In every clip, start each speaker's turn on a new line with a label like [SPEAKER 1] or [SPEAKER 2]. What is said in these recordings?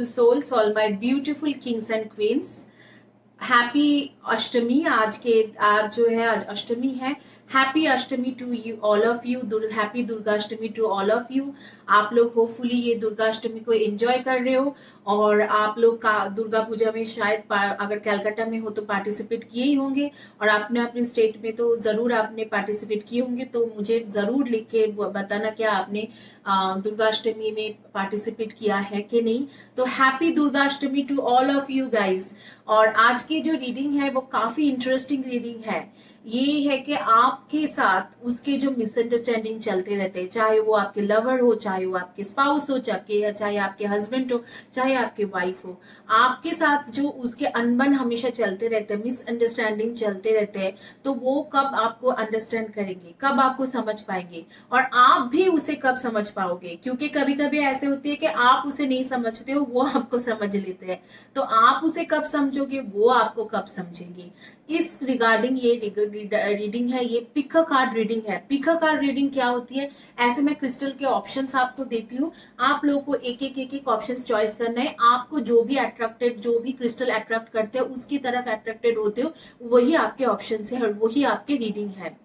[SPEAKER 1] Beautiful souls, all my beautiful kings and queens, happy Ashtami. आज जो है आज अष्टमी है। Happy Ashtami to you all of you, happy Durgashtami to all of you. आप लोग होपफुली ये दुर्गाष्टमी को एंजॉय कर रहे हो, और आप लोग का दुर्गा पूजा में शायद अगर कलकत्ता में हो तो पार्टिसिपेट किए ही होंगे, और आपने अपने स्टेट में तो जरूर आपने पार्टिसिपेट किए होंगे। तो मुझे जरूर लिख के बताना क्या आपने दुर्गाष्टमी में पार्टिसिपेट किया है कि नहीं। तो happy Durgashtami to all of you guys. और आज की जो रीडिंग है वो काफी इंटरेस्टिंग रीडिंग है। ये है कि आपके साथ उसके जो मिसअंडरस्टैंडिंग चलते रहते हैं, चाहे वो आपके लवर हो, चाहे वो आपके स्पाउस हो, चाहे आपके हस्बैंड हो, चाहे आपके वाइफ हो, आपके साथ जो उसके अनबन हमेशा चलते रहते हैं, मिसअंडरस्टैंडिंग चलते रहते हैं, तो वो कब आपको अंडरस्टैंड करेंगे, कब आपको समझ पाएंगे, और आप भी उसे कब समझ पाओगे। क्योंकि कभी कभी ऐसे होती है कि आप उसे नहीं समझते हो, वो आपको समझ लेते हैं। तो आप उसे कब समझोगे, वो आपको कब समझेंगे। इस रिगार्डिंग ये रीडिंग है, ये पिक अ कार्ड रीडिंग है। पिक अ कार्ड रीडिंग क्या होती है, ऐसे मैं क्रिस्टल के ऑप्शंस आपको देती हूँ, आप लोगों को एक एक ऑप्शंस चॉइस करना है। आपको जो भी अट्रैक्टेड, जो भी क्रिस्टल अट्रैक्ट करते हैं उसकी तरफ अट्रैक्टेड होते हो, वही आपके ऑप्शन है और वही आपके रीडिंग है।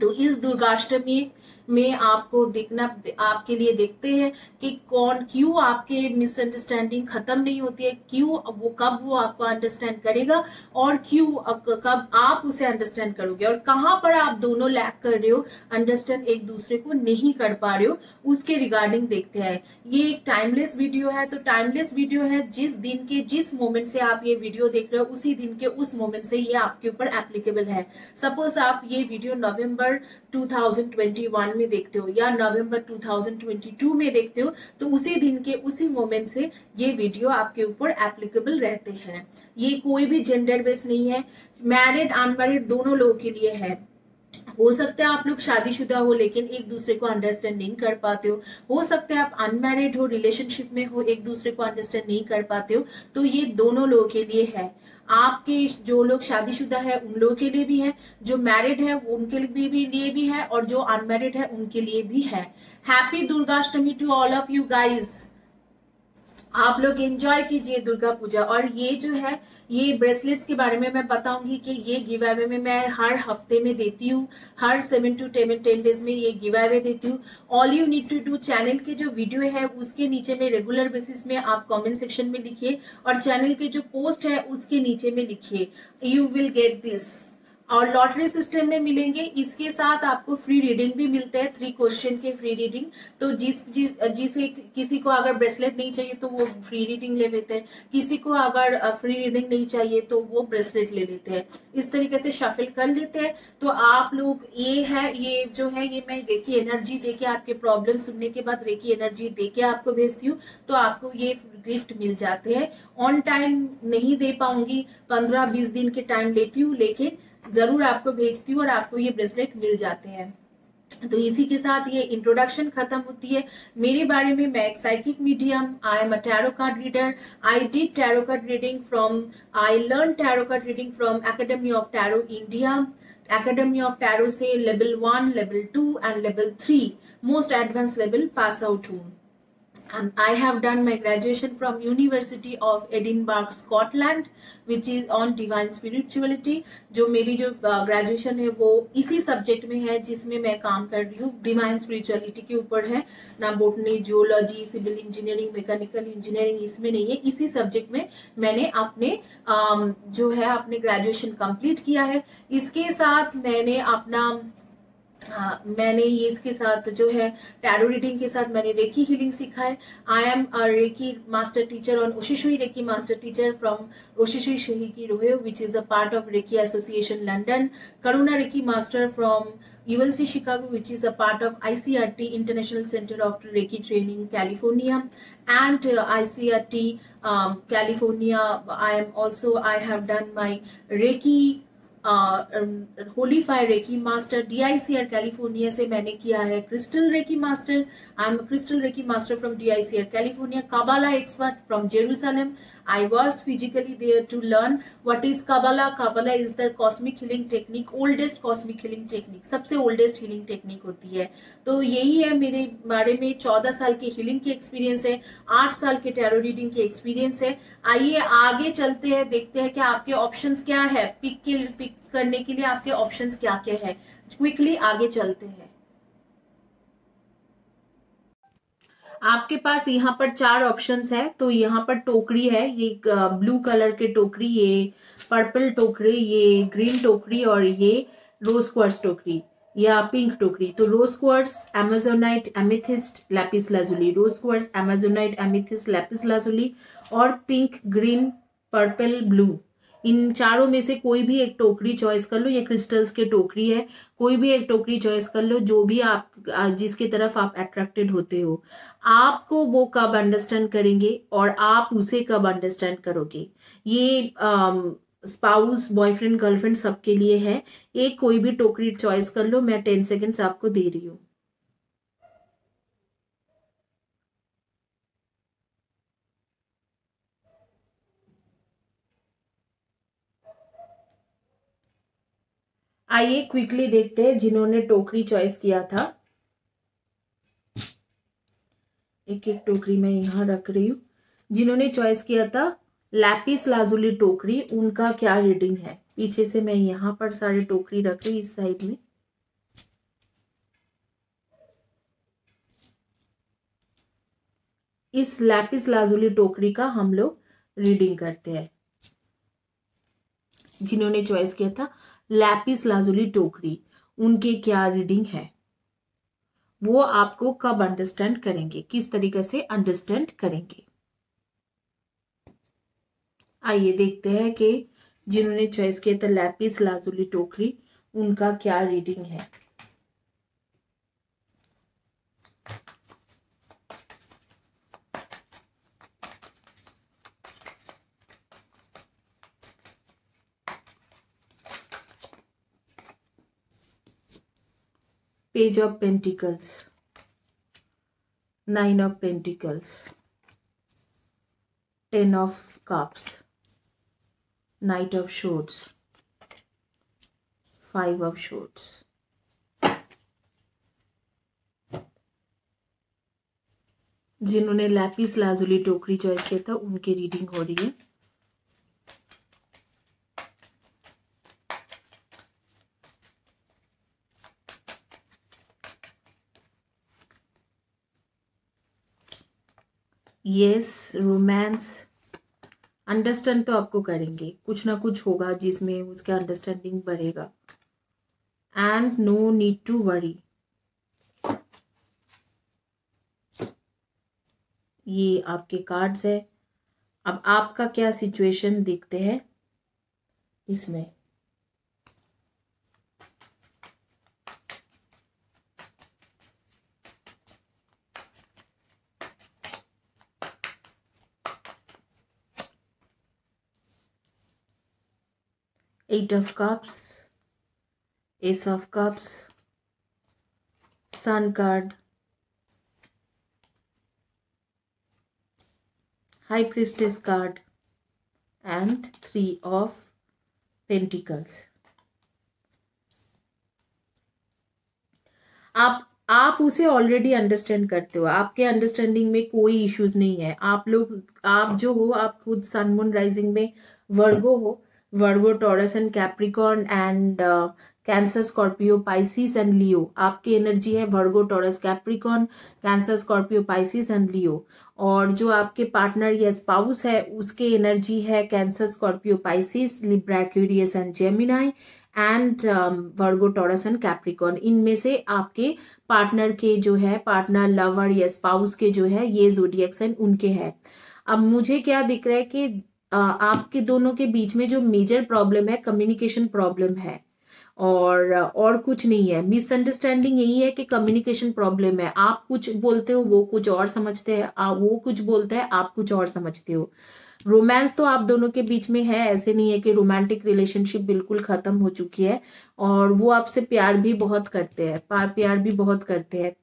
[SPEAKER 1] तो इस दुर्गाष्टमी में आपको देखना, आपके लिए देखते हैं कि क्यों आपके मिसअंडरस्टैंडिंग खत्म नहीं होती है, कब वो आपको अंडरस्टैंड करेगा, और कब आप उसे अंडरस्टैंड करोगे, और कहाँ पर आप दोनों लैक कर रहे हो, अंडरस्टैंड एक दूसरे को नहीं कर पा रहे हो, उसके रिगार्डिंग देखते हैं। ये एक टाइमलेस वीडियो है। तो टाइमलेस वीडियो है, जिस दिन के जिस मोमेंट से आप ये वीडियो देख रहे हो उसी दिन के उस मोमेंट से ये आपके ऊपर एप्लीकेबल है। सपोज आप ये वीडियो नवंबर 2021 में देखते हो या नवंबर 2022 में देखते हो, तो उसी दिन के उसी मोमेंट से ये वीडियो आपके ऊपर एप्लीकेबल रहते हैं। ये कोई भी जेंडर बेस नहीं है, मैरिड अनमैरिड दोनों लोगों के लिए है। हो सकता है आप लोग शादीशुदा हो लेकिन एक दूसरे को अंडरस्टैंड नहीं कर पाते हो सकता है आप अनमैरिड हो, रिलेशनशिप में हो, एक दूसरे को अंडरस्टैंड नहीं कर पाते हो, तो ये दोनों लोगों के लिए है। आपके जो लोग शादीशुदा है उन लोगों के लिए भी है, जो मैरिड है उनके लिए भी है, और जो अनमैरिड है उनके लिए भी है। Happy Durgashtami to all of you guys. आप लोग एंजॉय कीजिए दुर्गा पूजा। और ये जो है, ये ब्रेसलेट्स के बारे में मैं बताऊंगी कि ये गिव अवे में मैं हर हफ्ते में देती हूँ, हर 7 to 10 डेज में ये गिव अवे देती हूँ। All you need to do, channel के जो वीडियो है उसके नीचे में रेगुलर बेसिस में आप कमेंट सेक्शन में लिखिए, और चैनल के जो पोस्ट है उसके नीचे में लिखिए, यू विल गेट दिस। और लॉटरी सिस्टम में मिलेंगे। इसके साथ आपको फ्री रीडिंग भी मिलते हैं, 3 क्वेश्चन के फ्री रीडिंग। तो जिसे किसी को अगर ब्रेसलेट नहीं चाहिए तो वो फ्री रीडिंग ले लेते हैं, किसी को अगर फ्री रीडिंग नहीं चाहिए तो वो ब्रेसलेट ले लेते हैं। इस तरीके से शफल कर लेते हैं। तो आप लोग ये जो है ये मैं रेकी एनर्जी देके, आपके प्रॉब्लम सुनने के बाद रेकी एनर्जी देके आपको भेजती हूँ, तो आपको ये गिफ्ट मिल जाते हैं। ऑन टाइम नहीं दे पाऊंगी, 15-20 दिन के टाइम लेती हूँ, लेकिन जरूर आपको भेजती हूँ और आपको ये ब्रेसलेट मिल जाते हैं। तो इसी के साथ ये इंट्रोडक्शन खत्म होती है मेरे बारे में। मैं एक psychic medium, I am a tarot card reader. I did tarot card reading from, I learn tarot card reading from academy of tarot India. Academy of tarot से level 1, level 2 and level 3 most advance level pass out हूँ। I have done my graduation from University of Edinburgh, Scotland, which is on divine spirituality. जो मेरी जो graduation है वो इसी subject में है जिसमें मैं काम कर रही हूँ, डिवाइन स्पिरिचुअलिटी के ऊपर है ना। Botany, geology, civil engineering, mechanical engineering इसमें नहीं है। इसी सब्जेक्ट में मैंने अपने जो है अपने ग्रेजुएशन कंप्लीट किया है। इसके साथ मैंने अपना मैंने ये इसके साथ जो है टैरो रीडिंग के साथ मैंने रेकी हीलिंग सीखा है। I am a reiki master teacher on Usui reiki master teacher from Usui Shiki Ryoho, which is a part of reiki association London. Karuna reiki master from ULC Chicago, which is a part of ICRT, International Center of Reiki Training, California, and ICRT California. I have done my Reiki Holi fire reiki master, DICR California से मैंने किया है crystal reiki master. I am crystal recce master from DICR California. Kabbalah expert from Jerusalem. I was physically there to learn what is Kabbalah. Kabbalah is the cosmic healing technique, oldest cosmic healing technique, सबसे oldest healing technique होती है। तो यही है मेरे बारे में। 14 साल के हीलिंग की एक्सपीरियंस है, 8 साल के टैरो रीडिंग की एक्सपीरियंस है। आइए आगे चलते हैं, देखते हैं कि आपके ऑप्शंस क्या है, पिक करने के लिए आपके ऑप्शंस क्या क्या है। क्विकली आगे चलते हैं। आपके पास यहाँ पर 4 ऑप्शंस है। तो यहाँ पर टोकरी है, ये ब्लू कलर के टोकरी, ये पर्पल टोकरी, ये ग्रीन टोकरी और ये रोज क्वार्ट्ज टोकरी या पिंक टोकरी। तो rose quartz, amazonite, amethyst, lapis lazuli. Rose quartz, amazonite, amethyst, lapis lazuli और पिंक, ग्रीन, पर्पल, ब्लू। इन चारों में से कोई भी एक टोकरी चॉइस कर लो। ये क्रिस्टल्स के टोकरी है, कोई भी एक टोकरी चॉइस कर लो, जो भी आप जिसकी तरफ आप अट्रैक्टेड होते हो। आपको वो कब अंडरस्टैंड करेंगे और आप उसे कब अंडरस्टैंड करोगे, ये स्पाउस, बॉयफ्रेंड, गर्लफ्रेंड सबके लिए है। एक कोई भी टोकरी चॉइस कर लो। मैं 10 सेकेंड्स आपको दे रही हूँ। आइए क्विकली देखते हैं जिन्होंने टोकरी चॉइस किया था। एक एक टोकरी मैं यहाँ रख रही हूँ। जिन्होंने चॉइस किया था लैपिस लाजुली टोकरी, उनका क्या रीडिंग है। पीछे से मैं यहाँ पर सारी टोकरी रख रही, इस साइड में। इस लैपिस लाजुली टोकरी का हम लोग रीडिंग करते हैं। जिन्होंने चॉइस किया था लैपिस लाजुली टोकरी, उनके क्या रीडिंग है, वो आपको कब अंडरस्टैंड करेंगे, किस तरीके से अंडरस्टैंड करेंगे। आइए देखते हैं कि जिन्होंने चॉइस किया था लैपिस लाजुली टोकरी, उनका क्या रीडिंग है। Page of Pentacles, 9 of Pentacles, 10 of Cups, Knight of Swords, 5 of Swords। जिन्होंने लैपिस लाजुली टोकरी चॉइस किया था उनकी रीडिंग हो रही है। Yes, romance. अंडरस्टैंड तो आपको करेंगे, कुछ ना कुछ होगा जिसमें उसका अंडरस्टैंडिंग बढ़ेगा। And no need to worry. ये आपके कार्ड्स है। अब आपका क्या सिचुएशन देखते हैं इसमें। Eight of Cups, Ace of Cups, Sun card, High Priestess card and 3 of Pentacles। आप उसे ऑलरेडी अंडरस्टैंड करते हो, आपके अंडरस्टैंडिंग में कोई इश्यूज नहीं है। आप जो हो, आप खुद सन मून राइजिंग में वर्गो हो, Virgo, Taurus and Capricorn and Cancer, Scorpio, Pisces and Leo. आपकी एनर्जी है Virgo, Taurus, Capricorn, Cancer, Scorpio, Pisces and Leo. और जो आपके पार्टनर या स्पाउस है उसके एनर्जी है cancer, Scorpio, Pisces, Libra, Aquarius and Gemini and Virgo, Taurus and Capricorn. इनमें से आपके पार्टनर के जो है, पार्टनर, लवर या स्पाउस के जो है, ये ज़ोडिएक साइन उनके है। अब मुझे क्या दिख रहा है कि आपके दोनों के बीच में जो मेजर प्रॉब्लम है, कम्युनिकेशन प्रॉब्लम है। और कुछ नहीं है। मिसअंडरस्टैंडिंग यही है कि कम्युनिकेशन प्रॉब्लम है, आप कुछ बोलते हो वो कुछ और समझते हैं, वो कुछ बोलता है आप कुछ और समझते हो। रोमांस तो आप दोनों के बीच में है, ऐसे नहीं है कि रोमांटिक रिलेशनशिप बिल्कुल खत्म हो चुकी है, और वो आपसे प्यार भी बहुत करते हैं, प्यार भी बहुत करते हैं।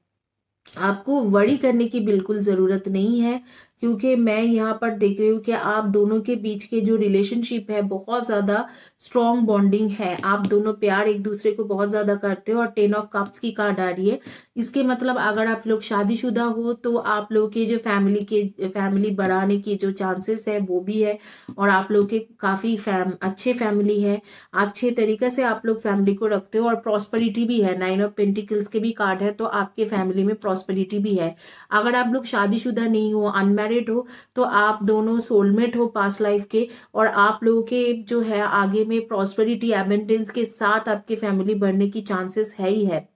[SPEAKER 1] आपको वरी करने की बिल्कुल जरूरत नहीं है, क्योंकि मैं यहाँ पर देख रही हूँ कि आप दोनों के बीच के जो रिलेशनशिप है बहुत ज्यादा स्ट्रॉन्ग बॉन्डिंग है, आप दोनों प्यार एक दूसरे को बहुत ज्यादा करते हो। और 10 ऑफ कप्स की कार्ड आ रही है, इसके मतलब अगर आप लोग शादीशुदा हो तो आप लोग के जो फैमिली बढ़ाने की जो चांसेस है वो भी है, और आप लोग के काफी अच्छे फैमिली है, अच्छे तरीके से आप लोग फैमिली को रखते हो, और प्रॉस्पेरिटी भी है। 9 ऑफ पेंटिकल्स के भी कार्ड है, तो आपके फैमिली में प्रॉस्पेरिटी भी है। अगर आप लोग शादीशुदा नहीं हो, अनमैरिड हो, तो आप दोनों सोलमेट हो पास्ट लाइफ के, और आप लोगों के जो है आगे में प्रॉस्पेरिटी एबंडेंस के साथ आपके फैमिली बढ़ने की चांसेस है ही है,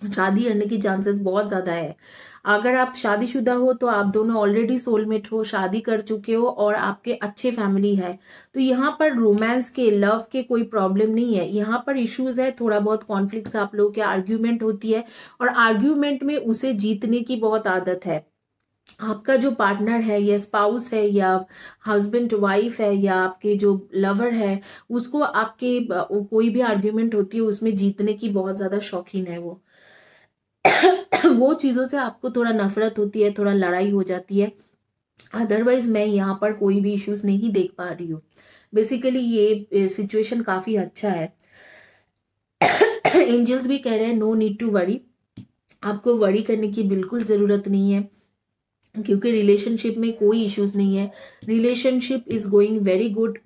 [SPEAKER 1] शादी करने की चांसेस बहुत ज्यादा है। अगर आप शादीशुदा हो तो आप दोनों ऑलरेडी सोलमेट हो, शादी कर चुके हो, और आपके अच्छे फैमिली है। तो यहाँ पर रोमांस के, लव के कोई प्रॉब्लम नहीं है, यहाँ पर इश्यूज है, थोड़ा बहुत कॉन्फ्लिक्ट्स आप लोगों के, आर्ग्यूमेंट होती है, और आर्ग्यूमेंट में उसे जीतने की बहुत आदत है। आपका जो पार्टनर है या स्पाउस है या हस्बैंड वाइफ है या आपके जो लवर है, उसको आपके कोई भी आर्ग्यूमेंट होती है उसमें जीतने की बहुत ज्यादा शौकीन है वो। वो चीजों से आपको थोड़ा नफरत होती है, थोड़ा लड़ाई हो जाती है। अदरवाइज मैं यहाँ पर कोई भी इश्यूज नहीं देख पा रही हूँ। बेसिकली ये सिचुएशन काफी अच्छा है। एंजल्स भी कह रहे हैं नो नीड टू वरी, आपको वरी करने की बिल्कुल जरूरत नहीं है, क्योंकि रिलेशनशिप में कोई इश्यूज नहीं है। Relationship is going very good,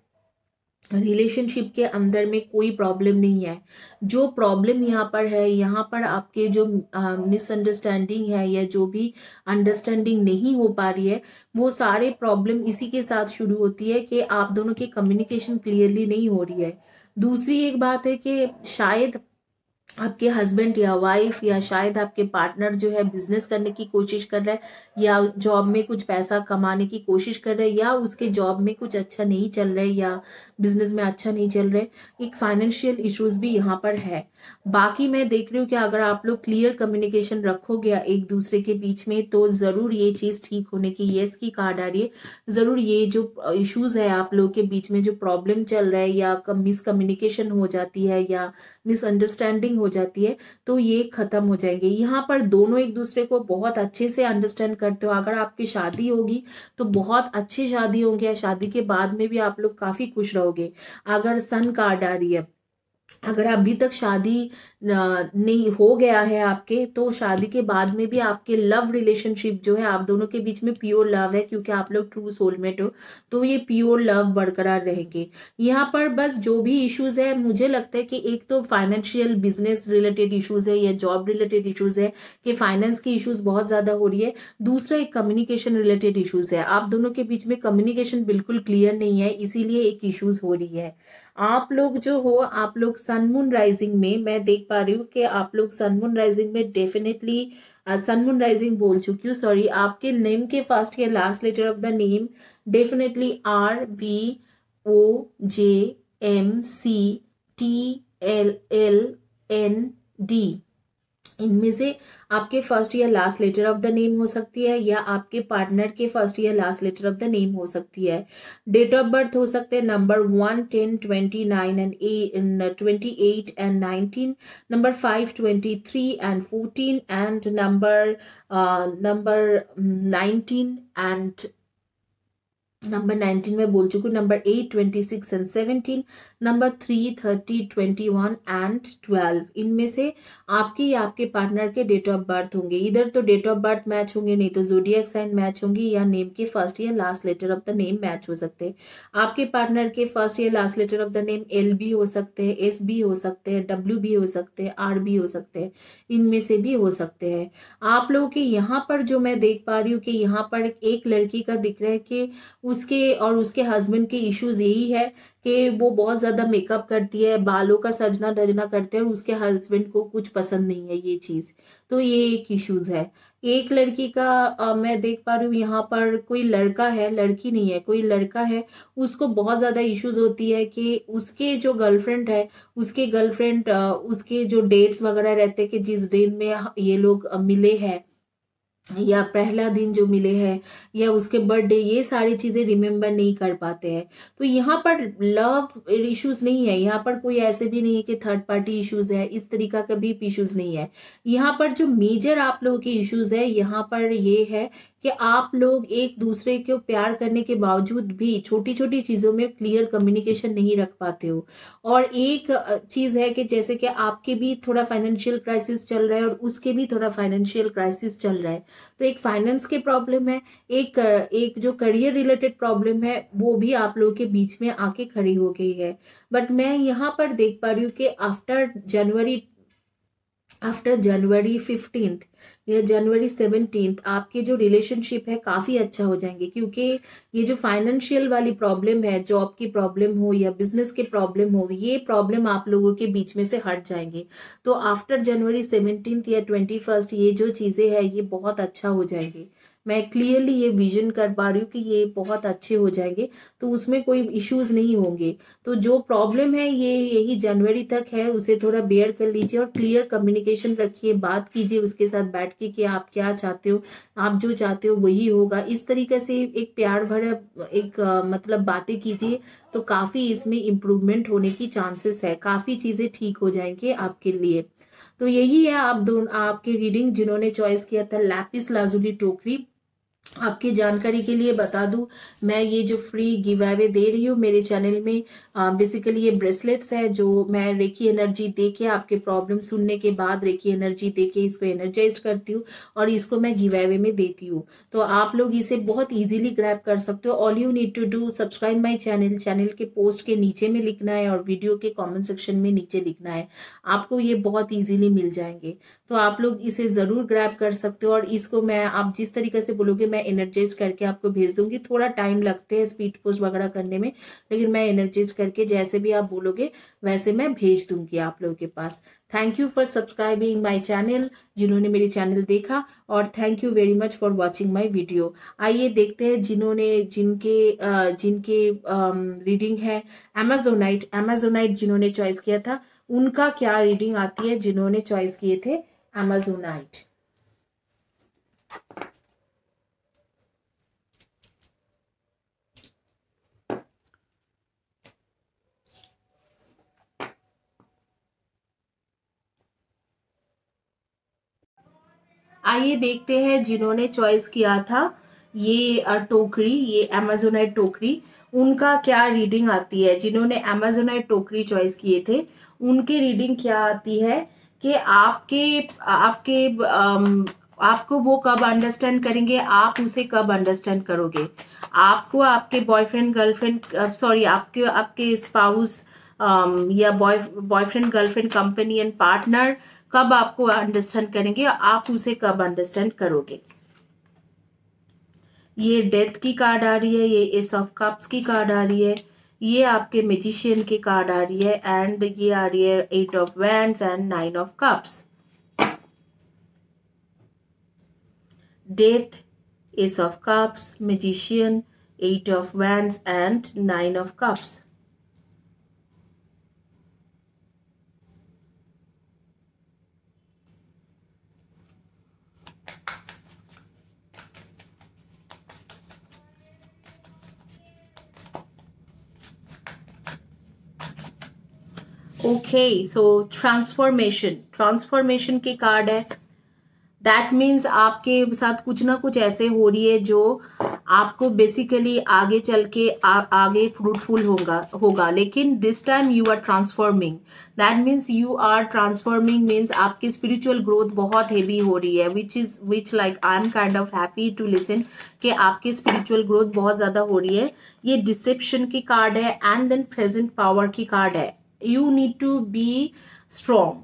[SPEAKER 1] relationship के अंदर में कोई प्रॉब्लम नहीं है। जो प्रॉब्लम यहाँ पर है, यहाँ पर आपके जो मिसअंडरस्टैंडिंग है या जो भी अंडरस्टैंडिंग नहीं हो पा रही है, वो सारे प्रॉब्लम इसी के साथ शुरू होती है कि आप दोनों की कम्युनिकेशन क्लियरली नहीं हो रही है। दूसरी एक बात है कि शायद आपके हस्बैंड या वाइफ या शायद आपके पार्टनर जो है बिजनेस करने की कोशिश कर रहा है, या जॉब में कुछ पैसा कमाने की कोशिश कर रहा है, या उसके जॉब में कुछ अच्छा नहीं चल रहा है या बिजनेस में अच्छा नहीं चल रहा है। एक फाइनेंशियल इश्यूज भी यहाँ पर है। बाकी मैं देख रही हूँ कि अगर आप लोग क्लियर कम्युनिकेशन रखोगे एक दूसरे के बीच में, तो जरूर ये चीज ठीक होने की, यस की कार्ड आ रही है। जरूर ये जो इश्यूज है आप लोग के बीच में, जो प्रॉब्लम चल रहा है या मिसकम्युनिकेशन हो जाती है या मिसअंडरस्टैंडिंग हो जाती है, तो ये खत्म हो जाएंगे। यहाँ पर दोनों एक दूसरे को बहुत अच्छे से अंडरस्टैंड करते हो। अगर आपकी शादी होगी तो बहुत अच्छी शादी होंगे, या शादी के बाद में भी आप लोग काफी खुश रहोगे। अगर सन कार्ड आ रही है, अगर अभी तक शादी नहीं हो गया है आपके, तो शादी के बाद में भी आपके लव रिलेशनशिप जो है, आप दोनों के बीच में प्योर लव है, क्योंकि आप लोग ट्रू सोलमेट हो, तो ये प्योर लव बरकरार रहेंगे। यहाँ पर बस जो भी इश्यूज है, मुझे लगता है कि एक तो फाइनेंशियल बिजनेस रिलेटेड इश्यूज है या जॉब रिलेटेड इश्यूज है, कि फाइनेंस की इश्यूज बहुत ज्यादा हो रही है। दूसरा एक कम्युनिकेशन रिलेटेड इश्यूज है, आप दोनों के बीच में कम्युनिकेशन बिल्कुल क्लियर नहीं है, इसीलिए एक इश्यूज हो रही है। आप लोग जो हो, आप लोग सन मून राइजिंग में, मैं देख पा रही हूँ कि आप लोग सन मून राइजिंग में डेफिनेटली, सन मून राइजिंग बोल चुकी हूँ, सॉरी, आपके नेम के फर्स्ट या last letter of the name definitely RBOJMCTLLND, इनमें से आपके फर्स्ट या last letter of the name हो सकती है, या आपके पार्टनर के फर्स्ट या last letter of the name हो सकती है। डेट ऑफ बर्थ हो सकते हैं number 1, 10, 29 and 28 and 19, number 5, 23 and 14 and number 19 and number 19 में बोल चुकी हूँ, नंबर 8, 26 एंड 17, नंबर 3, 30, 21 एंड 12। इनमें से आपके या आपके पार्टनर के डेट ऑफ बर्थ होंगे। इधर तो डेट ऑफ बर्थ मैच होंगे, नहीं तो जोडियक साइन मैच होंगी, या नेम के फर्स्ट या last letter of the name match हो सकते हैं। आपके पार्टनर के फर्स्ट या last letter of the name L भी हो सकते हैं, S भी हो सकते हैं, W भी हो सकते हैं, R भी हो सकते हैं, इनमें से भी हो सकते हैं। आप लोगों के यहाँ पर जो मैं देख पा रही हूँ कि यहाँ पर एक लड़की का दिख रहा है कि उसके और उसके हस्बैंड के इश्यूज यही है कि वो बहुत ज्यादा मेकअप करती है, बालों का सजना धजना करते हैं, और उसके हस्बैंड को कुछ पसंद नहीं है ये चीज, तो ये एक इश्यूज है। एक लड़की का मैं देख पा रही हूँ यहाँ पर, कोई लड़का है, लड़की नहीं है, कोई लड़का है, उसको बहुत ज़्यादा इश्यूज होती है कि उसके जो गर्लफ्रेंड है, उसके गर्लफ्रेंड उसके जो डेट्स वगैरह रहते हैं कि जिस दिन में ये लोग मिले हैं, या पहला दिन जो मिले हैं, या उसके बर्थडे, ये सारी चीजें रिमेम्बर नहीं कर पाते हैं। तो यहाँ पर लव इश्यूज नहीं है, यहाँ पर कोई ऐसे भी नहीं है कि थर्ड पार्टी इश्यूज है, इस तरीका का भी इश्यूज नहीं है। यहाँ पर जो मेजर आप लोगों के इश्यूज है, यहाँ पर ये है कि आप लोग एक दूसरे को प्यार करने के बावजूद भी छोटी छोटी चीजों में क्लियर कम्युनिकेशन नहीं रख पाते हो। और एक चीज है कि जैसे कि आपके भी थोड़ा फाइनेंशियल क्राइसिस चल रहा है और उसके भी थोड़ा फाइनेंशियल क्राइसिस चल रहा है। तो एक फाइनेंस के प्रॉब्लम है, एक जो करियर रिलेटेड प्रॉब्लम है, वो भी आप लोगों के बीच में आके खड़ी हो गई है। बट मैं यहाँ पर देख पा रही हूँ कि आफ्टर जनवरी 15 या जनवरी 17 आपके जो रिलेशनशिप है काफी अच्छा हो जाएंगे, क्योंकि ये जो फाइनेंशियल वाली प्रॉब्लम है, जॉब की प्रॉब्लम हो या बिजनेस की प्रॉब्लम हो, ये प्रॉब्लम आप लोगों के बीच में से हट जाएंगे। तो आफ्टर जनवरी 17 या 21 ये जो चीजें हैं ये बहुत अच्छा हो जाएंगे। मैं क्लियरली ये विजन कर पा रही हूँ कि ये बहुत अच्छे हो जाएंगे, तो उसमें कोई इश्यूज नहीं होंगे। तो जो प्रॉब्लम है ये यही जनवरी तक है, उसे थोड़ा बेयर कर लीजिए और क्लियर कम्युनिकेशन रखिए, बात कीजिए उसके साथ बैठ के कि आप क्या चाहते हो, आप जो चाहते हो वही होगा। इस तरीके से एक प्यार भरा एक मतलब बातें कीजिए, तो काफी इसमें इम्प्रूवमेंट होने की चांसेस है, काफी चीजें ठीक हो जाएंगे आपके लिए। तो यही है आप दोनों, आपके रीडिंग जिन्होंने चॉइस किया था लैपिस लाजुली टोकरी। आपकी जानकारी के लिए बता दूं, मैं ये जो फ्री गिव अवे दे रही हूँ मेरे चैनल में, बेसिकली ये ब्रेसलेट्स है जो मैं रेकी एनर्जी देके, आपके प्रॉब्लम सुनने के बाद रेकी एनर्जी देके इसको एनर्जाइज करती हूँ और इसको मैं गिव अवे में देती हूँ। तो आप लोग इसे बहुत इजीली ग्रैब कर सकते हो। All you need to do subscribe my channel, channel के पोस्ट के नीचे में लिखना है और वीडियो के कॉमेंट सेक्शन में नीचे लिखना है, आपको ये बहुत ईजिली मिल जाएंगे। तो आप लोग इसे जरूर ग्रैब कर सकते हो और इसको मैं, आप जिस तरीके से बोलोगे मैं एनर्जाइज करके आपको भेज दूंगी। थोड़ा टाइम लगते हैं स्पीड पोस्ट वगैरह करने में, लेकिन मैं एनर्जाइज करके जैसे भी आप बोलोगे वैसे मैं भेज दूंगी आप लोगों के पास। Thank you for subscribing my channel, जिन्होंने मेरी चैनल देखा, और thank you very much for watching my video. आइए देखते हैं जिनके रीडिंग है अमेजोनाइट जिन्होंने चॉइस किया था, उनका क्या रीडिंग आती है, जिन्होंने चॉइस किए थे अमेजोनाइट। आइए देखते हैं जिन्होंने चॉइस किया था ये टोकरी, ये अमेजोनाइट टोकरी, उनका क्या रीडिंग आती है। जिन्होंने अमेजोनाइट टोकरी चॉइस किए थे उनकी रीडिंग क्या आती है कि आपके आपके आपको वो कब अंडरस्टैंड करेंगे, आप उसे कब अंडरस्टैंड करोगे, आपको आपके बॉयफ्रेंड गर्लफ्रेंड सॉरी आपके आपके स्पाउस या boyfriend girlfriend company and partner कब आपको अंडरस्टैंड करेंगे, आप उसे कब अंडरस्टैंड करोगे। ये डेथ की कार्ड आ रही है, ये एस ऑफ कप्स की कार्ड आ रही है, ये आपके मैजिशियन की कार्ड आ रही है, एंड ये आ रही है 8 of wands and 9 of cups. Death, S of cups, magician, 8 of wands and 9 of cups. Okay, so transformation की कार्ड है। दैट मीन्स आपके साथ कुछ ना कुछ ऐसे हो रही है जो आपको बेसिकली आगे चल के आगे फ्रूटफुल होगा, लेकिन this time you are transforming. That means you are transforming means आपकी स्पिरिचुअल ग्रोथ बहुत हेवी हो रही है, which like I am kind of happy to listen कि आपकी स्पिरिचुअल ग्रोथ बहुत ज्यादा हो रही है। ये डिसेप्शन की कार्ड है एंड देन प्रेजेंट पावर की कार्ड है। You need to be strong,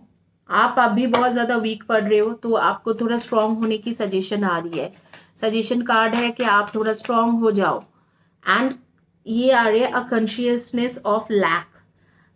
[SPEAKER 1] आप अभी बहुत ज्यादा वीक पड़ रहे हो, तो आपको थोड़ा स्ट्रांग होने की सजेशन आ रही है। सजेशन कार्ड है कि आप थोड़ा स्ट्रांग हो जाओ। एंड ये आ रही है अ कॉन्शियसनेस ऑफ लैक,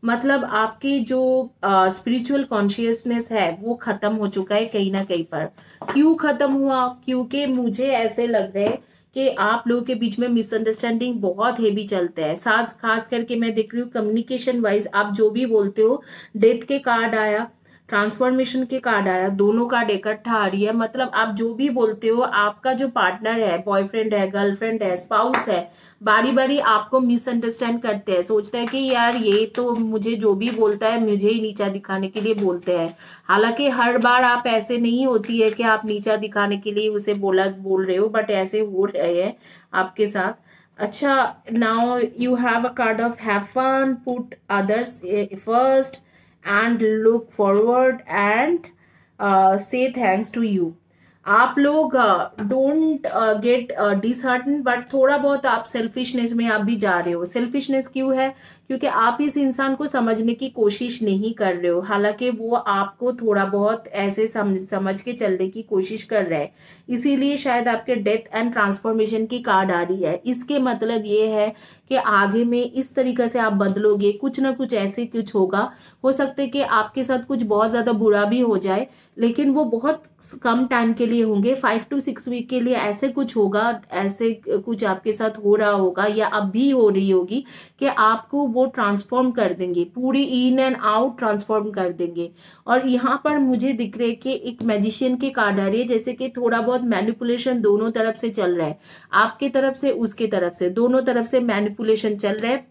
[SPEAKER 1] मतलब आपकी जो स्पिरिचुअल कॉन्शियसनेस है वो खत्म हो चुका है कहीं ना कहीं पर। क्यों खत्म हुआ? क्योंकि मुझे ऐसे लग रहा है कि आप लोगों के बीच में मिसअंडरस्टैंडिंग बहुत हेवी चलते हैं। साथ खास करके मैं देख रही हूँ कम्युनिकेशन वाइज आप जो भी बोलते हो, डेथ के कार्ड आया, ट्रांसफॉर्मेशन के कार्ड आया, दोनों कार्ड इकट्ठा आ रही है। मतलब आप जो भी बोलते हो, आपका जो पार्टनर है, बॉयफ्रेंड है, गर्लफ्रेंड है, स्पाउस है, बारी बारी आपको मिसअंडरस्टैंड करते हैं। सोचते हैं कि यार ये तो मुझे जो भी बोलता है मुझे ही नीचा दिखाने के लिए बोलते हैं। हालांकि हर बार आप ऐसे नहीं होती है कि आप नीचा दिखाने के लिए उसे बोल रहे हो, बट ऐसे हो रहे हैं आपके साथ। अच्छा, now you have a card of have fun, put others first and look forward and say thanks to you। आप लोग डोंट गेट डिसहार्टन, बट थोड़ा बहुत आप सेल्फिशनेस में आप भी जा रहे हो। सेल्फिशनेस क्यों है? क्योंकि आप इस इंसान को समझने की कोशिश नहीं कर रहे हो। हालांकि वो आपको थोड़ा बहुत ऐसे समझ के चलने की कोशिश कर रहा है, इसीलिए शायद आपके डेथ एंड ट्रांसफॉर्मेशन की कार्ड आ रही है। इसके मतलब ये है कि आगे में इस तरीके से आप बदलोगे, कुछ ना कुछ ऐसे कुछ होगा। हो सकता है कि आपके साथ कुछ बहुत ज्यादा बुरा भी हो जाए, लेकिन वो बहुत कम टाइम के लिए होंगे, 5 to 6 वीक के लिए ऐसे कुछ होगा। ऐसे कुछ आपके साथ हो रहा होगा या अब भी हो रही होगी कि आपको वो ट्रांसफॉर्म कर देंगे, पूरी इन एंड आउट ट्रांसफॉर्म कर देंगे। और यहाँ पर मुझे दिख रहा है कि एक मैजिशियन की कार्ड आ रही है, जैसे कि थोड़ा बहुत मैनिपुलेशन दोनों तरफ से चल रहा है, आपके तरफ से उसके तरफ से, दोनों तरफ से मैनिपुलेशन चल रहा है।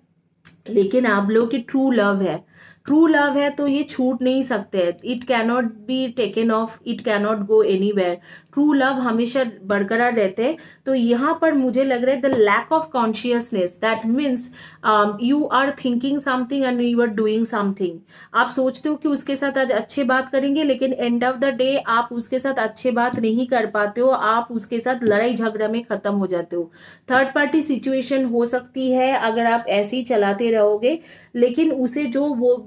[SPEAKER 1] लेकिन आप लोग की ट्रू लव है, ट्रू लव है तो ये छूट नहीं सकते। It cannot be taken of, it cannot go anywhere. True love हमेशा बरकरार रहते हैं। तो यहाँ पर मुझे लग रहा है the lack of consciousness, that means you are thinking something and you are doing something. आप सोचते हो कि उसके साथ आज अच्छे बात करेंगे, लेकिन एंड ऑफ द डे आप उसके साथ अच्छे बात नहीं कर पाते हो, आप उसके साथ लड़ाई झगड़ा में खत्म हो जाते हो। थर्ड पार्टी सिचुएशन हो सकती है अगर आप ऐसे ही चलाते रहोगे। लेकिन उसे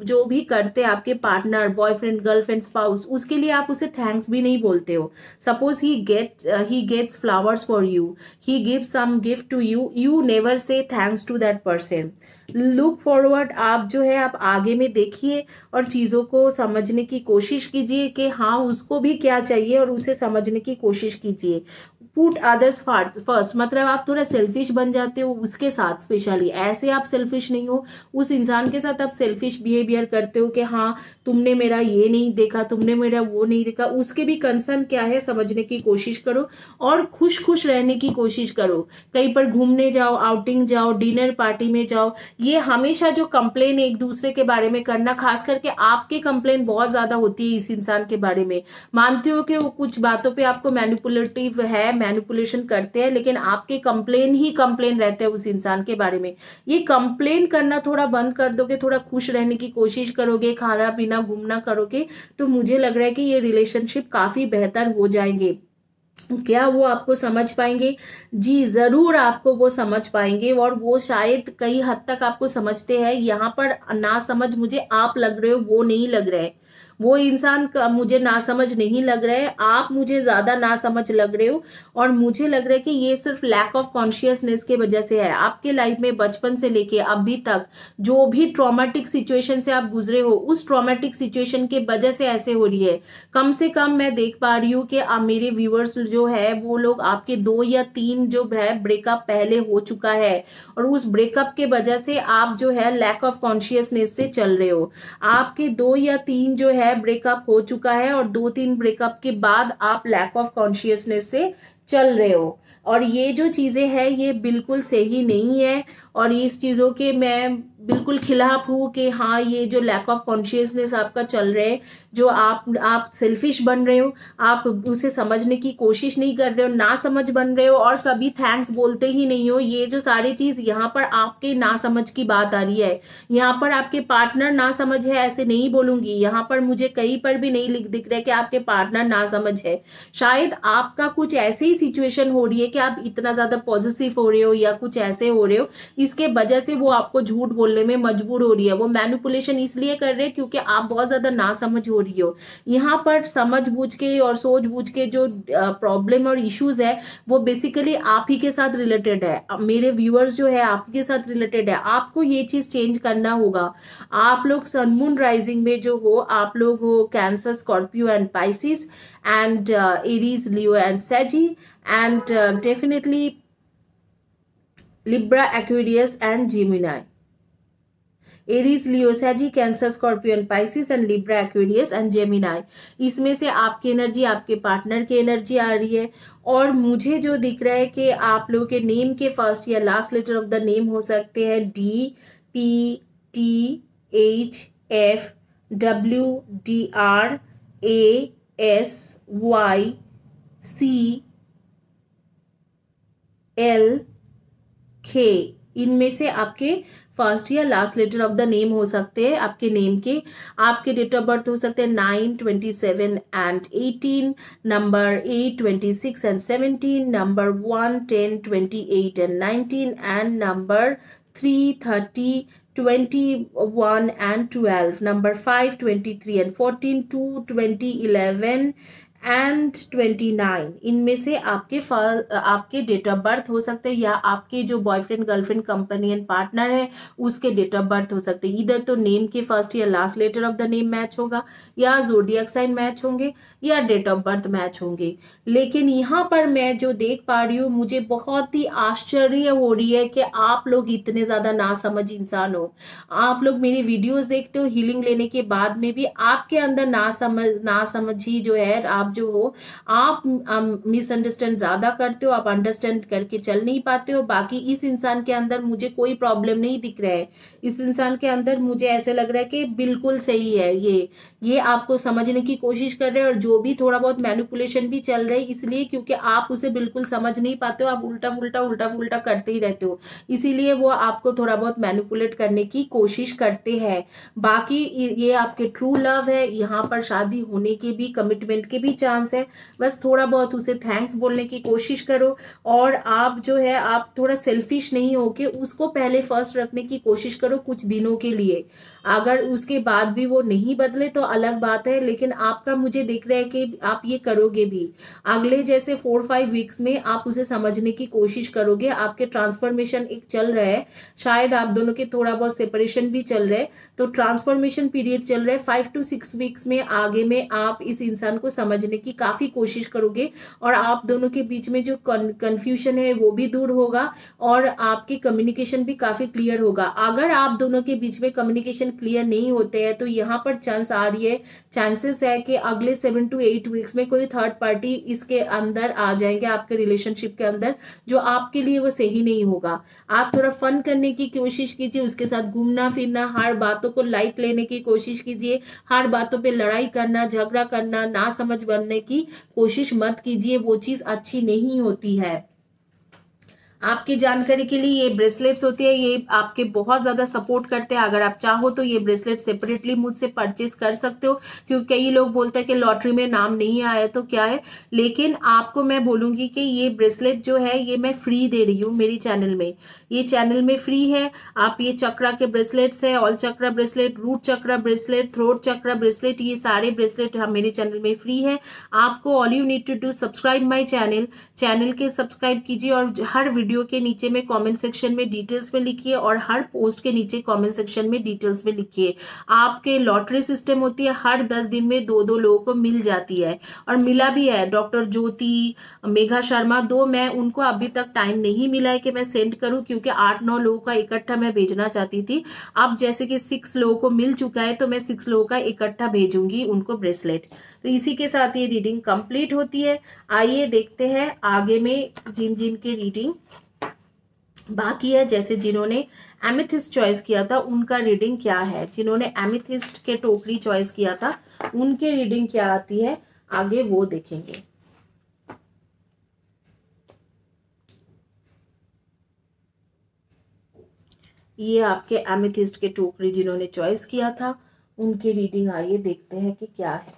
[SPEAKER 1] जो भी करते आपके पार्टनर, बॉयफ्रेंड, गर्लफ्रेंड, स्पाउस, उसके लिए आप उसे थैंक्स भी नहीं बोलते हो। Suppose he gets flowers for you, he gives some gift to you, you never say thanks to that person. Look forward, आप जो है आप आगे में देखिए और चीजों को समझने की कोशिश कीजिए कि हाँ उसको भी क्या चाहिए, और उसे समझने की कोशिश कीजिए। पुट अदर्स फर्स्ट, मतलब आप थोड़ा सेल्फिश बन जाते हो उसके साथ। स्पेशली ऐसे आप सेल्फिश नहीं हो, उस इंसान के साथ आप सेल्फिश बिहेवियर करते हो कि हाँ तुमने मेरा ये नहीं देखा, तुमने मेरा वो नहीं देखा। उसके भी कंसर्न क्या है समझने की कोशिश करो और खुश खुश रहने की कोशिश करो। कहीं पर घूमने जाओ, आउटिंग जाओ, डिनर पार्टी में जाओ। ये हमेशा जो कंप्लेन एक दूसरे के बारे में करना, खास करके आपके कंप्लेन बहुत ज्यादा होती है इस इंसान के बारे में। मानते हो कि वो कुछ बातों पे आपको मैनिपुलेटिव है, मैनिपुलेशन करते हैं, लेकिन आपके कंप्लेन ही कंप्लेन रहते हैं उस इंसान के बारे में। ये कंप्लेन करना थोड़ा बंद कर दोगे, थोड़ा खुश रहने की कोशिश करोगे, खाना पीना घूमना करोगे, तो मुझे लग रहा है कि ये रिलेशनशिप काफी बेहतर हो जाएंगे। क्या वो आपको समझ पाएंगे? जी जरूर आपको वो समझ पाएंगे, और वो शायद कई हद तक आपको समझते हैं। यहाँ पर ना समझ मुझे आप लग रहे हो, वो नहीं लग रहे हैं। वो इंसान का मुझे ना समझ नहीं लग रहा है, आप मुझे ज्यादा ना समझ लग रहे हो। और मुझे लग रहा है कि ये सिर्फ लैक ऑफ कॉन्शियसनेस के वजह से है। आपके लाइफ में बचपन से लेके अभी तक जो भी ट्रॉमेटिक सिचुएशन से आप गुजरे हो, उस ट्रॉमेटिक सिचुएशन के वजह से ऐसे हो रही है। कम से कम मैं देख पा रही हूँ कि मेरे व्यूअर्स जो है वो लोग आपके 2 या 3 जो है ब्रेकअप पहले हो चुका है, और उस ब्रेकअप के वजह से आप जो है लैक ऑफ कॉन्शियसनेस से चल रहे हो। आपके 2 या 3 जो है ब्रेकअप हो चुका है, और 2-3 ब्रेकअप के बाद आप लैक ऑफ कॉन्शियसनेस से चल रहे हो। और ये जो चीजें हैं ये बिल्कुल सही नहीं है, और इस चीजों के मैं बिल्कुल खिलाफ हूँ कि हाँ ये जो लैक ऑफ कॉन्शियसनेस आपका चल रहा है, जो आप सेल्फिश बन रहे हो, आप उसे समझने की कोशिश नहीं कर रहे हो, ना समझ बन रहे हो, और कभी थैंक्स बोलते ही नहीं हो। ये जो सारी चीज यहाँ पर आपके ना समझ की बात आ रही है। यहाँ पर आपके पार्टनर ना समझ है ऐसे नहीं बोलूंगी, यहाँ पर मुझे कहीं पर भी नहीं दिख रहा है कि आपके पार्टनर ना समझ है। शायद आपका कुछ ऐसी ही सिचुएशन हो रही है कि आप इतना ज्यादा पॉजिटिव हो रहे हो या कुछ ऐसे हो रहे हो, इसके वजह से वो आपको झूठ बोलने बोलने में मजबूर हो रही है। वो मैनिपुलेशन इसलिए कर रहे हैं क्योंकि आप बहुत ज्यादा नासमझ हो रही हो। यहाँ पर समझ बूझ के और सोच बूझ के जो प्रॉब्लम और इश्यूज है वो बेसिकली आप ही के साथ रिलेटेड है। मेरे व्यूअर्स जो है आप ही के साथ रिलेटेड है। आपको ये चीज चेंज करना होगा। आप लोग सन मून राइजिंग में जो हो, आप लोग हो Cancer, Scorpio and Pisces and Aries, Leo and Sagi and definitely Libra, Aquarius and Gemini. Aries, Leo, Sagi, Cancer, Scorpion, Pisces and Libra, Aquarius and Gemini. इसमें से आपकी एनर्जी, आपके पार्टनर की एनर्जी आ रही है। और मुझे जो दिख रहा है कि आप लोगों के नेम के फर्स्ट या last letter of the name हो सकते हैं D, P, T, H, F, W, D, R, A, S, Y, C, L, खे। इनमें से आपके फर्स्ट या last letter of the name हो सकते हैं आपके नेम के। आपके डेट ऑफ बर्थ हो सकते हैं 9, 27 and 18, number 8, 26 and 17, number 1, 10, 28 and 19 and number 3, 30, 21 and 12, number 5, 23 and 14, 2, 20, 11 and 29। इनमें से आपके डेट ऑफ बर्थ हो सकते हैं या आपके जो बॉयफ्रेंड, गर्लफ्रेंड, कंपेनियन, पार्टनर है उसके डेट ऑफ बर्थ हो सकते हैं। इधर तो नेम के फर्स्ट या last letter of the name match होगा, या जोडियक साइन मैच होंगे, या डेट ऑफ बर्थ मैच होंगे। लेकिन यहाँ पर मैं जो देख पा रही हूँ, मुझे बहुत ही आश्चर्य हो रही है कि आप लोग इतने ज्यादा नासमझ इंसान हो। आप लोग मेरी वीडियोस देखते हो हीलिंग लेने के बाद में भी आपके अंदर नासमझी जो है, आप जो हो, आप मिसअंडरस्टैंड ज्यादा करते हो, आप अंडरस्टैंड करके चल नहीं पाते हो। बाकी इस इंसान के अंदर मुझे कोई प्रॉब्लम नहीं दिख रहा है। इस इंसान के अंदर मुझे ऐसे लग रहा है कि बिल्कुल सही है। ये आपको समझने की कोशिश कर रहे हैं, और जो भी थोड़ा बहुत मैनिपुलेशन भी चल रहा है इसलिए क्योंकि आप उसे बिल्कुल समझ नहीं पाते हो। आप उल्टा फुल्टा करते ही रहते हो, इसीलिए वो आपको थोड़ा बहुत मैनिपुलेट करने की कोशिश करते हैं। बाकी ये आपके ट्रू लव है। यहाँ पर शादी होने के भी, कमिटमेंट के भी चांस है। बस थोड़ा बहुत उसे थैंक्स बोलने की कोशिश करो। और आप जो है, आप थोड़ा सेल्फिश नहीं होके उसको पहले फर्स्ट रखने की कोशिश करो कुछ दिनों के लिए। अगर उसके बाद भी वो नहीं बदले तो अलग बात है, लेकिन आपका मुझे दिख रहा है कि आप ये करोगे भी। अगले जैसे 4-5 वीक्स में आप उसे समझने की कोशिश करोगे। आपके ट्रांसफॉर्मेशन एक चल रहा है, शायद आप दोनों के थोड़ा बहुत सेपरेशन भी चल रहा है, तो ट्रांसफॉर्मेशन पीरियड चल रहा है। 5 to 6 वीक्स में आगे में आप इस इंसान को समझने की काफी कोशिश करोगे, और आप दोनों के बीच में जो कंफ्यूजन है वो भी दूर होगा, और आपकी कम्युनिकेशन भी काफी क्लियर होगा। अगर आप दोनों के बीच में कम्युनिकेशन क्लियर नहीं होते हैं तो यहाँ पर चांसेस है कि अगले 7 to 8 वीक्स में कोई थर्ड पार्टी इसके अंदर आ जाएंगे, आपके रिलेशनशिप के अंदर, जो आपके लिए वो सही नहीं होगा। आप थोड़ा फन करने की कोशिश कीजिए, उसके साथ घूमना फिरना, हर बातों को लाइट लेने की कोशिश कीजिए। हर बातों पे लड़ाई करना, झगड़ा करना, ना समझ बनने की कोशिश मत कीजिए, वो चीज अच्छी नहीं होती है। आपकी जानकारी के लिए ये ब्रेसलेट्स होती है, ये आपके बहुत ज्यादा सपोर्ट करते हैं। अगर आप चाहो तो ये ब्रेसलेट सेपरेटली मुझसे परचेज कर सकते हो, क्योंकि कई लोग बोलते हैं कि लॉटरी में नाम नहीं आया तो क्या है। लेकिन आपको मैं बोलूंगी कि ये ब्रेसलेट जो है ये मैं फ्री दे रही हूँ मेरी चैनल में। ये चैनल में फ्री है। आप ये चक्रा के ब्रेसलेट्स है, ऑल चक्रा ब्रेसलेट, रूट चक्रा ब्रेसलेट, थ्रोट चक्रा ब्रेसलेट, ये सारे ब्रेसलेट हम मेरे चैनल में फ्री है। आपको all you need to do subscribe my channel के सब्सक्राइब कीजिए, और हर वीडियो के नीचे में कमेंट सेक्शन में डिटेल्स में लिखिए, और हर पोस्ट के नीचे कमेंट सेक्शन में डिटेल्स में लिखिए। आपके लॉटरी सिस्टम होती है, हर 10 दिन में 2-2 लोगों को मिल जाती है, और मिला भी है। डॉक्टर ज्योति, मेघा शर्मा, 2 मैं उनको अभी तक टाइम नहीं मिला है कि मैं सेंड करूं, क्योंकि 8-9 लोगों का इकट्ठा मैं भेजना चाहती थी। अब जैसे कि 6 लोगों को मिल चुका है तो मैं 6 लोगों का इकट्ठा भेजूंगी उनको ब्रेसलेट। तो इसी के साथ ये रीडिंग कंप्लीट होती है। आइए देखते हैं आगे में जिन के रीडिंग बाकी है। जैसे जिन्होंने एमेथिस्ट चॉइस किया था उनका रीडिंग क्या है, जिन्होंने एमेथिस्ट के टोकरी चॉइस किया था उनके रीडिंग क्या आती है आगे वो देखेंगे। ये आपके एमेथिस्ट के टोकरी जिन्होंने चॉइस किया था उनकी रीडिंग आइए देखते हैं कि क्या है।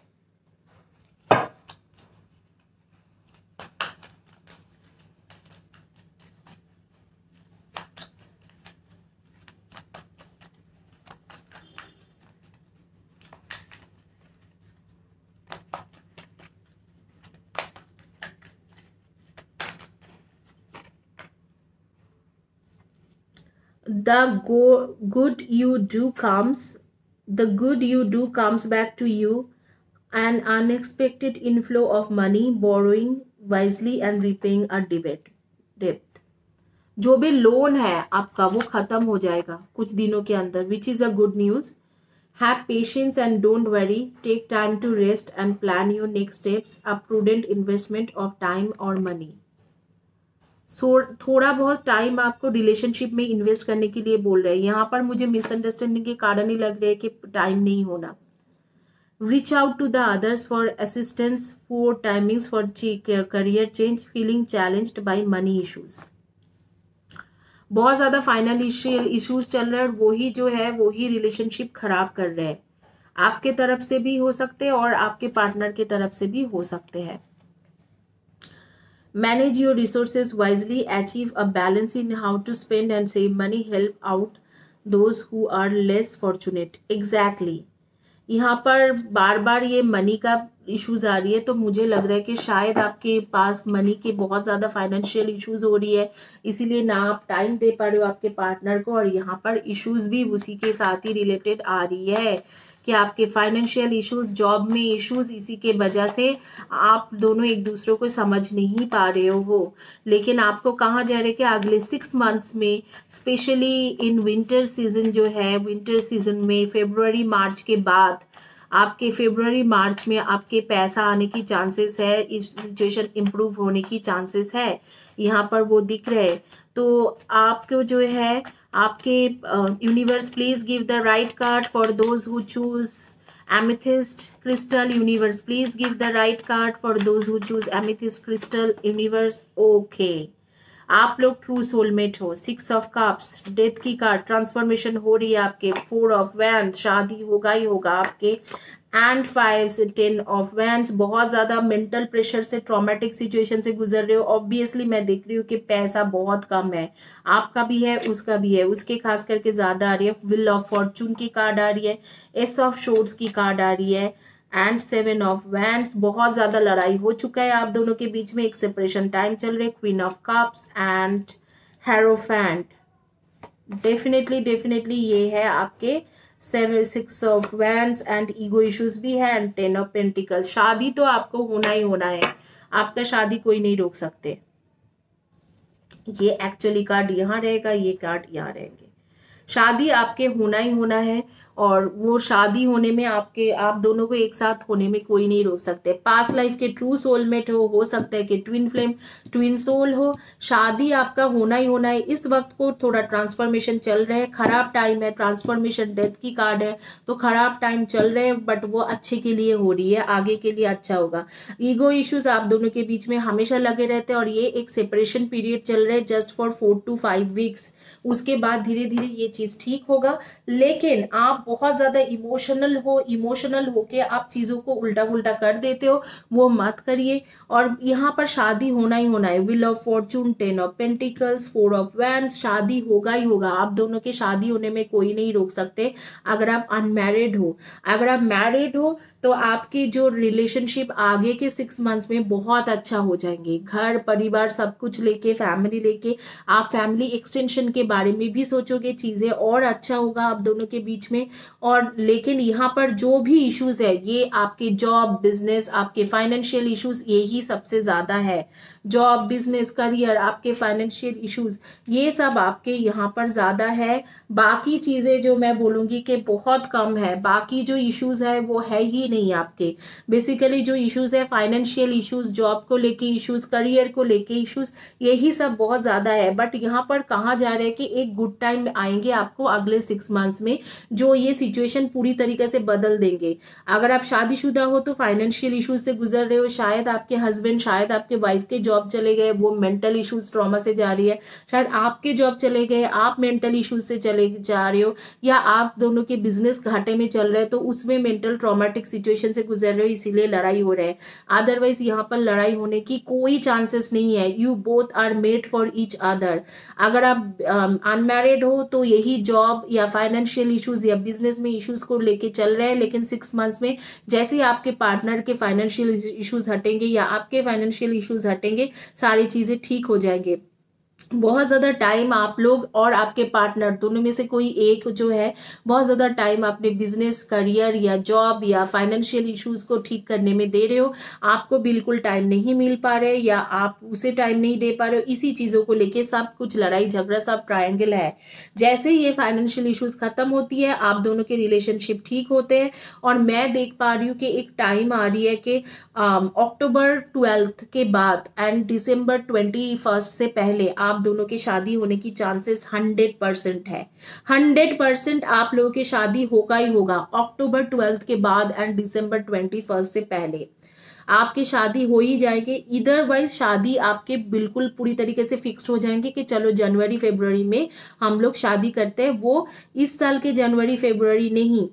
[SPEAKER 1] The good you do comes back to you. An unexpected inflow of money, borrowing wisely and repaying a debt. जो भी लोन है आपका वो खत्म हो जाएगा कुछ दिनों के अंदर, which is a good news. Have patience and don't worry. Take time to rest and plan your next steps. A prudent investment of time और मनी. थोड़ा बहुत टाइम आपको रिलेशनशिप में इन्वेस्ट करने के लिए बोल रहे हैं. यहाँ पर मुझे मिसअंडरस्टैंडिंग के कारण ही लग रहे हैं कि टाइम नहीं होना. Reach out to the others for assistance. Poor timings for career change. Feeling challenged by money issues. बहुत ज़्यादा फाइनेंशियल इश्यूज चल रहे हैं और वही जो है वही रिलेशनशिप खराब कर रहे हैं. आपके तरफ से भी हो सकते हैं और आपके पार्टनर के तरफ से भी हो सकते हैं. Manage your resources wisely. Achieve a balance in how to spend and save money. Help out those who are less fortunate. Exactly. यहाँ पर बार बार ये मनी का इश्यूज आ रही है तो मुझे लग रहा है कि शायद आपके पास मनी के बहुत ज़्यादा फाइनेंशियल इश्यूज हो रही है, इसीलिए ना आप टाइम दे पा रहे हो आपके पार्टनर को. और यहाँ पर इश्यूज भी उसी के साथ ही रिलेटेड आ रही है कि आपके फाइनेंशियल इश्यूज, जॉब में इश्यूज, इसी के वजह से आप दोनों एक दूसरे को समझ नहीं पा रहे हो. लेकिन आपको कहा जा रहा है कि अगले 6 मंथ्स में, स्पेशली इन विंटर सीजन जो है, विंटर सीजन में फरवरी मार्च के बाद, आपके फरवरी मार्च में आपके पैसा आने की चांसेस है, इस सिचुएशन इम्प्रूव होने की चांसेस है. यहाँ पर वो दिख रहे. तो आपको जो है आपके universe, please give the right card for those who choose amethyst crystal. Universe, please give the right card for those who choose amethyst crystal. Universe, okay. आप लोग ट्रू सोलमेट हो. 6 ऑफ कप्स, डेथ की card, transformation हो रही है आपके. 4 of wand, शादी होगा ही होगा आपके. एंड 5 से 10 ऑफ वैंड्स. बहुत ज्यादा मेंटल प्रेशर से, ट्रॉमेटिक सिचुएशन से गुजर रहे हो. ऑब्वियसली मैं देख रही हूँ कि पैसा बहुत कम है, आपका भी है उसका भी है, उसके खास करके ज्यादा आ रही है. व्हील ऑफ फॉर्चून की कार्ड आ रही है. एस ऑफ शोर्ड्स की कार्ड आ रही है. And 7 of wands. बहुत ज्यादा लड़ाई हो चुका है आप दोनों के बीच में, एक सेपरेशन टाइम चल रहे. Queen of cups and hierophant. Definitely ये है आपके 6 of wands and ego issues भी है. And 10 of pentacle. शादी तो आपको होना ही होना है, आपका शादी कोई नहीं रोक सकते. ये एक्चुअली कार्ड यहाँ रहेगा, ये कार्ड यहाँ रहेंगे. शादी आपके होना ही होना है और वो शादी होने में आप दोनों को एक साथ होने में कोई नहीं रोक सकते. पास्ट लाइफ के ट्रू सोलमेट हो सकता है कि ट्विन फ्लेम, ट्विन सोल हो. शादी आपका होना ही होना है. इस वक्त को थोड़ा ट्रांसफॉर्मेशन चल रहा है, खराब टाइम है. ट्रांसफॉर्मेशन डेथ की कार्ड है तो खराब टाइम चल रहे हैं, बट वो अच्छे के लिए हो रही है, आगे के लिए अच्छा होगा. ईगो इश्यूज आप दोनों के बीच में हमेशा लगे रहते हैं और ये एक सेपरेशन पीरियड चल रहा है जस्ट फॉर 4 to 5 वीक्स. उसके बाद धीरे धीरे ये चीज ठीक होगा. लेकिन आप बहुत ज्यादा इमोशनल होके आप चीजों को उल्टा पुल्टा कर देते हो, वो मत करिए. और यहाँ पर शादी होना ही होना है. Wheel of Fortune, 10 of pentacles, 4 of wands. शादी होगा ही होगा. आप दोनों के शादी होने में कोई नहीं रोक सकते. अगर आप अनमैरिड हो, अगर आप मैरिड हो तो आपकी जो रिलेशनशिप आगे के 6 मंथ्स में बहुत अच्छा हो जाएंगे. घर परिवार सब कुछ लेके, फैमिली लेके, आप फैमिली एक्सटेंशन के बारे में भी सोचोगे, चीजें और अच्छा होगा आप दोनों के बीच में. और लेकिन यहाँ पर जो भी इश्यूज है ये आपके जॉब, बिजनेस, आपके फाइनेंशियल इश्यूज, यही सबसे ज्यादा है. जॉब, बिजनेस, करियर, आपके फाइनेंशियल इश्यूज, ये सब आपके यहाँ पर ज्यादा है. बाकी चीजें जो मैं बोलूंगी कि बहुत कम है. बाकी जो इश्यूज है वो है ही नहीं आपके. बेसिकली जो इश्यूज है फाइनेंशियल इश्यूज, जॉब को लेके इश्यूज, करियर को लेके इश्यूज, यही सब बहुत ज्यादा है. बट यहाँ पर कहा जा रहा है कि एक गुड टाइम आएंगे आपको अगले 6 मंथ्स में, जो ये सिचुएशन पूरी तरीके से बदल देंगे. अगर आप शादीशुदा हो तो फाइनेंशियल इश्यूज से गुजर रहे हो. शायद आपके हस्बैंड, शायद आपके वाइफ के जॉब चले गए, वो मेंटल इश्यूज, ट्रॉमा से जा रही है. शायद आपके जॉब चले गए, आप मेंटल इश्यूज से चले जा रहे हो. या आप दोनों के बिजनेस घाटे में चल रहे हैं तो उसमें मेंटल ट्रॉमेटिक सिचुएशन से गुजर रहे हो, इसीलिए लड़ाई हो रहा है. अदरवाइज यहाँ पर लड़ाई होने की कोई चांसेस नहीं है. You both are made for each other. अगर आप अनमैरिड हो तो यही जॉब या फाइनेंशियल इश्यूज या बिजनेस में इश्यूज को लेके चल रहे हैं. लेकिन 6 मंथ्स में जैसे ही आपके पार्टनर के फाइनेंशियल इश्यूज हटेंगे या आपके फाइनेंशियल इश्यूज हटेंगे, सारी चीजें ठीक हो जाएंगे. बहुत ज़्यादा टाइम आप लोग और आपके पार्टनर दोनों में से कोई एक जो है बहुत ज़्यादा टाइम अपने बिजनेस, करियर या जॉब या फाइनेंशियल इश्यूज को ठीक करने में दे रहे हो। आपको बिल्कुल टाइम नहीं मिल पा रहे या आप उसे टाइम नहीं दे पा रहे हो, इसी चीज़ों को लेके सब कुछ लड़ाई झगड़ा सब ट्रायंगल है। जैसे ही ये फाइनेंशियल इश्यूज खत्म होती है आप दोनों के रिलेशनशिप ठीक होते हैं। और मैं देख पा रही हूँ कि एक टाइम आ रही है कि अक्टूबर 12 के बाद एंड दिसंबर 21 से पहले आप दोनों की शादी होने की चांसेस 100% है। 100% आप लोगों की शादी होगा ही होगा अक्टूबर 12 के बाद एंड दिसंबर 21 से पहले आपकी शादी हो ही जाएंगे। इधरवाइज शादी आपके बिल्कुल पूरी तरीके से फिक्स्ड हो जाएंगे कि चलो जनवरी फरवरी में हम लोग शादी करते हैं। वो इस साल के जनवरी फरवरी नहीं,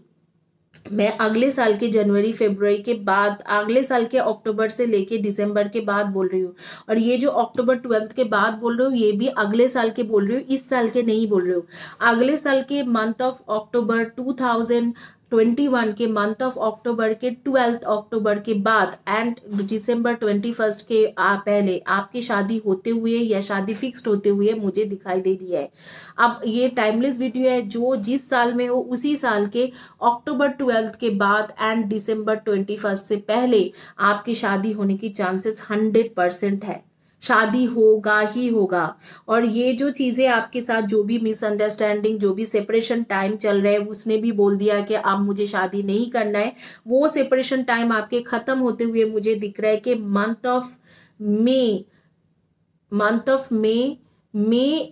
[SPEAKER 1] मैं अगले साल के जनवरी फरवरी के बाद, अगले साल के अक्टूबर से लेके दिसंबर के बाद बोल रही हूँ। और ये जो अक्टूबर 12 के बाद बोल रही हूँ ये भी अगले साल के बोल रही हूँ, इस साल के नहीं बोल रही हूँ। अगले साल के मंथ ऑफ अक्टूबर 2021 के मंथ ऑफ अक्टूबर के 12 अक्टूबर के बाद एंड दिसंबर 21 के पहले आपकी शादी होते हुए या शादी फिक्स्ड होते हुए मुझे दिखाई दे रही है। अब ये टाइमलेस वीडियो है, जो जिस साल में हो उसी साल के अक्टूबर 12 के बाद एंड दिसंबर 21 से पहले आपकी शादी होने की चांसेस 100% है। शादी होगा ही होगा। और ये जो चीजें आपके साथ जो भी मिसअंडरस्टैंडिंग, जो भी सेपरेशन टाइम चल रहा है, उसने भी बोल दिया कि अब मुझे शादी नहीं करना है, वो सेपरेशन टाइम आपके खत्म होते हुए मुझे दिख रहा है कि मंथ ऑफ मे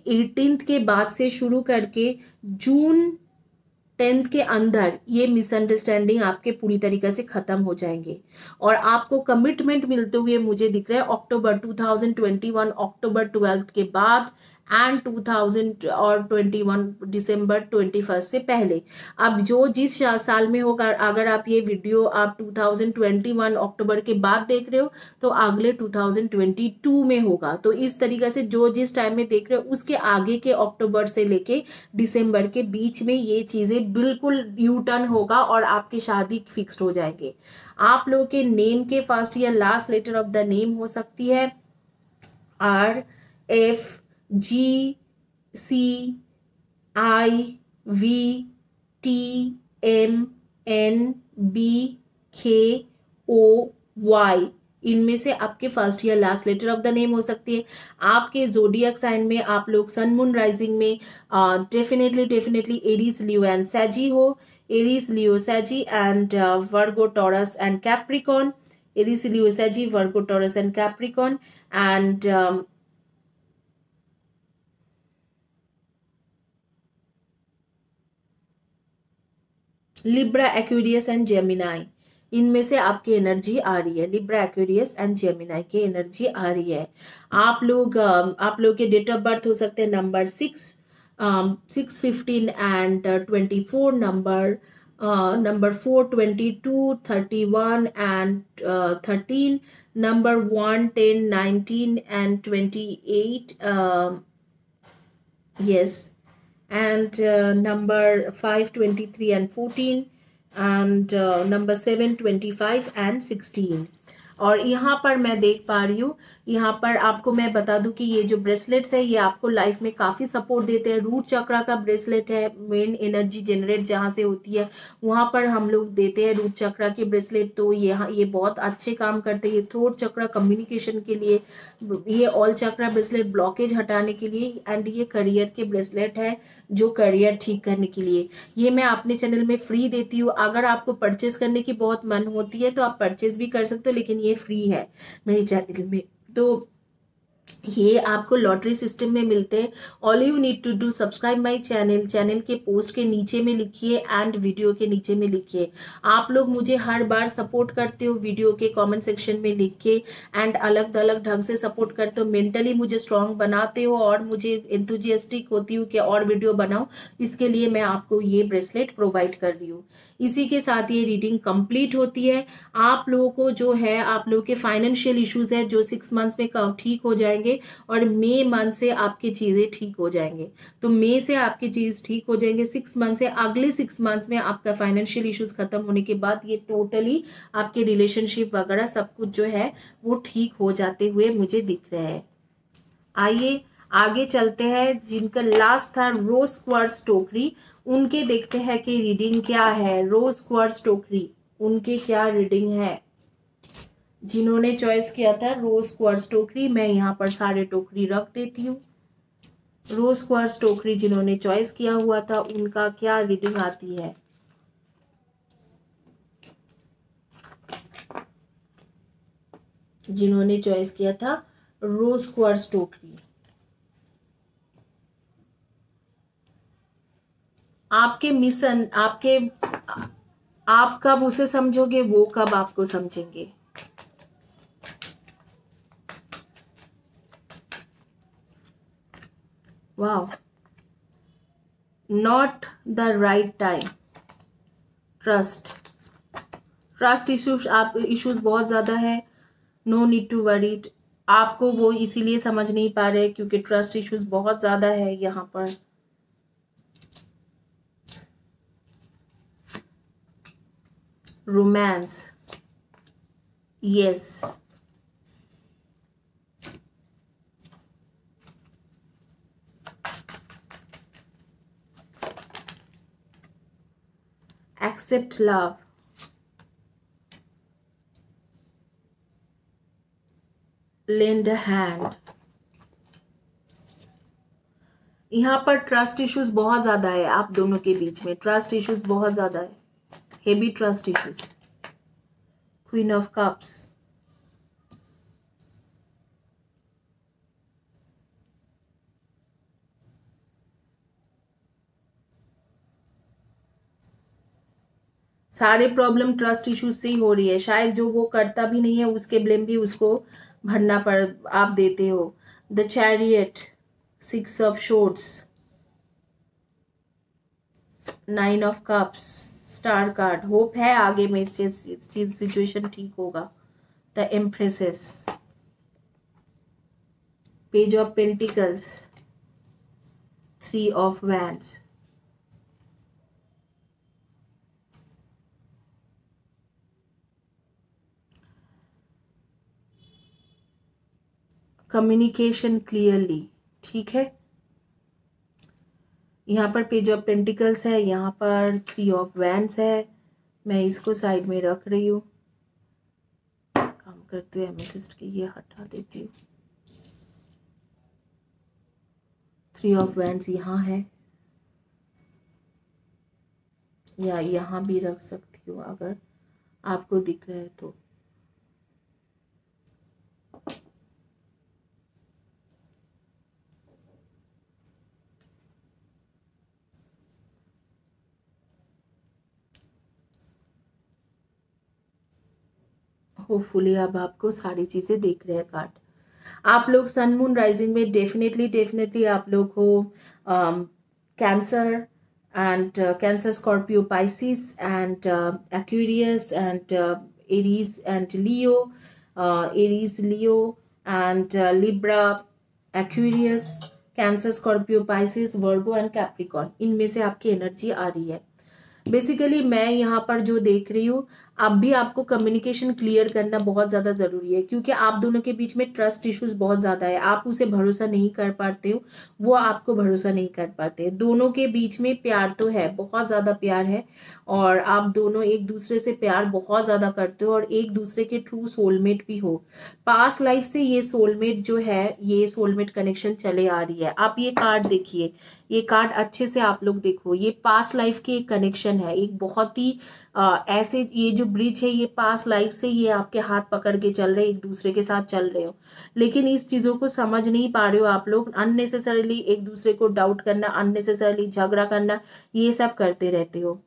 [SPEAKER 1] 18 के बाद से शुरू करके जून 10 के अंदर ये मिसअंडरस्टैंडिंग आपके पूरी तरीके से खत्म हो जाएंगे। और आपको कमिटमेंट मिलते हुए मुझे दिख रहा है अक्टूबर 2021 अक्टूबर 12 के बाद एंड 2021 दिसंबर 21 से पहले। अब जो जिस साल में होगा, अगर आप ये वीडियो आप 2021 अक्टूबर के बाद देख रहे हो तो अगले 2022 में होगा। तो इस तरीके से जो जिस टाइम में देख रहे हो उसके आगे के अक्टूबर से लेके दिसंबर के बीच में ये चीजें बिल्कुल यू टर्न होगा और आपकी शादी फिक्स्ड हो जाएंगे। आप लोगों के नेम के फर्स्ट या last letter of the name हो सकती है RFGCIVTMNBKOY, इनमें से आपके फर्स्ट या last letter of the name हो सकती है। आपके जोडियक साइन में आप लोग सन मून राइजिंग में definitely Aries Leo and Sagi हो, Aries Leo Sagi and Virgo Taurus and Capricorn, Aries Leo Sagi Virgo Taurus and Capricorn and Libra Aquarius and Gemini, इनमें से आपकी एनर्जी आ रही है। लिब्रा एक्वेरियस एंड जेमिनाई की energy आ रही है। आप लोग के डेट ऑफ बर्थ हो सकते हैं number 6, 15 and 24, number 4, 22, 31 and 13, number 1, 10, 19 and 28, yes, and number 5, 23 and 14, and number 7, 25 and 16। और यहाँ पर मैं देख पा रही हूँ, यहाँ पर आपको मैं बता दूं कि ये जो ब्रेसलेट्स है ये आपको लाइफ में काफ़ी सपोर्ट देते हैं। रूट चक्रा का ब्रेसलेट है, मेन एनर्जी जनरेट जहाँ से होती है वहाँ पर हम लोग देते हैं रूट चक्रा के ब्रेसलेट। तो ये बहुत अच्छे काम करते हैं। ये थ्रोट चक्रा कम्युनिकेशन के लिए, ये ऑल चक्रा ब्रेसलेट ब्लॉकेज हटाने के लिए, एंड ये करियर के ब्रेसलेट है जो करियर ठीक करने के लिए। ये मैं अपने चैनल में फ्री देती हूँ। अगर आपको परचेज करने की बहुत मन होती है तो आप परचेज भी कर सकते हो, लेकिन ये फ्री है मेरे चैनल में। तो ये आपको लॉटरी सिस्टम में मिलते हैं। All you need to do subscribe my channel. Channel के पोस्ट के नीचे में लिखिए एंड वीडियो के नीचे में लिखिए। आप लोग मुझे हर बार सपोर्ट करते हो वीडियो के कमेंट सेक्शन में लिख के, एंड अलग अलग ढंग से सपोर्ट करते हो। मेंटली मुझे स्ट्रांग बनाते हो और मुझे एंथुजियास्टिक होती हूँ कि और वीडियो बनाओ। इसके लिए मैं आपको ये ब्रेसलेट प्रोवाइड कर रही हूँ। इसी के साथ ये रीडिंग कंप्लीट होती है। आप लोगों को जो है, आप लोगों के फाइनेंशियल इश्यूज है जो 6 मंथ्स में ठीक हो जाएंगे और मई मंथ से आपकी चीजें ठीक हो जाएंगे। तो मई से आपकी चीज ठीक हो जाएंगे 6 मंथ से। अगले 6 मंथ्स में आपका फाइनेंशियल इश्यूज खत्म होने के बाद ये टोटली आपके रिलेशनशिप वगैरह सब कुछ जो है वो ठीक हो जाते हुए मुझे दिख रहा है। आइए आगे चलते हैं, जिनका लास्ट था रोज क्वार्ट्ज टोकरी, उनके देखते हैं कि रीडिंग क्या है। रोज क्वार्ट्ज टोकरी, उनके क्या रीडिंग है। जिन्होंने चॉइस किया था रोज क्वार्ट्ज टोकरी, मैं यहाँ पर सारे टोकरी रख देती हूँ। रोज क्वार्ट्ज टोकरी जिन्होंने चॉइस किया हुआ था, उनका क्या रीडिंग आती है। जिन्होंने चॉइस किया था रोज क्वार्ट्ज टोकरी, आपके मिशन, आप कब उसे समझोगे, वो कब आपको समझेंगे। वाह, not the right time, trust issues, आप इश्यूज बहुत ज्यादा है। नो नीड टू वरी, आपको वो इसीलिए समझ नहीं पा रहे क्योंकि ट्रस्ट इश्यूज बहुत ज्यादा है यहाँ पर। Romance, yes, accept love, lend a hand. यहाँ पर ट्रस्ट इश्यूज बहुत ज्यादा है आप दोनों के बीच में, ट्रस्ट इश्यूज बहुत ज्यादा है, heavy trust issues. Queen of cups, सारे प्रॉब्लम ट्रस्ट इश्यूज से ही हो रही है। शायद जो वो करता भी नहीं है उसके ब्लेम भी उसको भरना पड़, आप देते हो। The chariot, 6 of shorts, 9 of cups, star card, hope है आगे में सिचुएशन ठीक होगा। The एम्प्रेसेस, page of pentacles, 3 of wands, communication clearly, ठीक है। यहाँ पर पेज ऑफ पेंटिकल्स है, यहाँ पर 3 ऑफ वैंड्स है। मैं इसको साइड में रख रही हूँ, काम करते हुए एमेथिस्ट की ये हटा देती हूँ। 3 ऑफ वैंड्स यहाँ है, या यहाँ भी रख सकती हूँ अगर आपको दिख रहा है तो। होपफुली अब आपको सारी चीजें दिख रहे हैं कार्ड। आप लोग सन मून राइजिंग में डेफिनेटली आप लोग हो cancer and Cancer, Scorpio, Pisces and Aquarius and Aries and Leo, Aries, Leo and Libra, Aquarius, cancer, Scorpio, Pisces, Virgo and Capricorn, इनमें से आपकी एनर्जी आ रही है। बेसिकली मैं यहाँ पर जो देख रही हूँ, अब भी आपको कम्युनिकेशन क्लियर करना बहुत ज़्यादा ज़रूरी है क्योंकि आप दोनों के बीच में ट्रस्ट इश्यूज बहुत ज़्यादा है। आप उसे भरोसा नहीं कर पाते हो, वो आपको भरोसा नहीं कर पाते। दोनों के बीच में प्यार तो है, बहुत ज़्यादा प्यार है, और आप दोनों एक दूसरे से प्यार बहुत ज़्यादा करते हो और एक दूसरे के ट्रू सोलमेट भी हो। पास्ट लाइफ से ये सोलमेट जो है, ये सोलमेट कनेक्शन चले आ रही है। आप ये कार्ड देखिए, ये कार्ड अच्छे से आप लोग देखो, ये पास्ट लाइफ के एक कनेक्शन है, एक बहुत ही ऐसे, ये जो ब्रिज है ये पास्ट लाइफ से ये आपके हाथ पकड़ के चल रहे, एक दूसरे के साथ चल रहे हो, लेकिन इस चीजों को समझ नहीं पा रहे हो आप लोग। अननेसेसरीली एक दूसरे को डाउट करना, अननेसेसरीली झगड़ा करना, ये सब करते रहते हो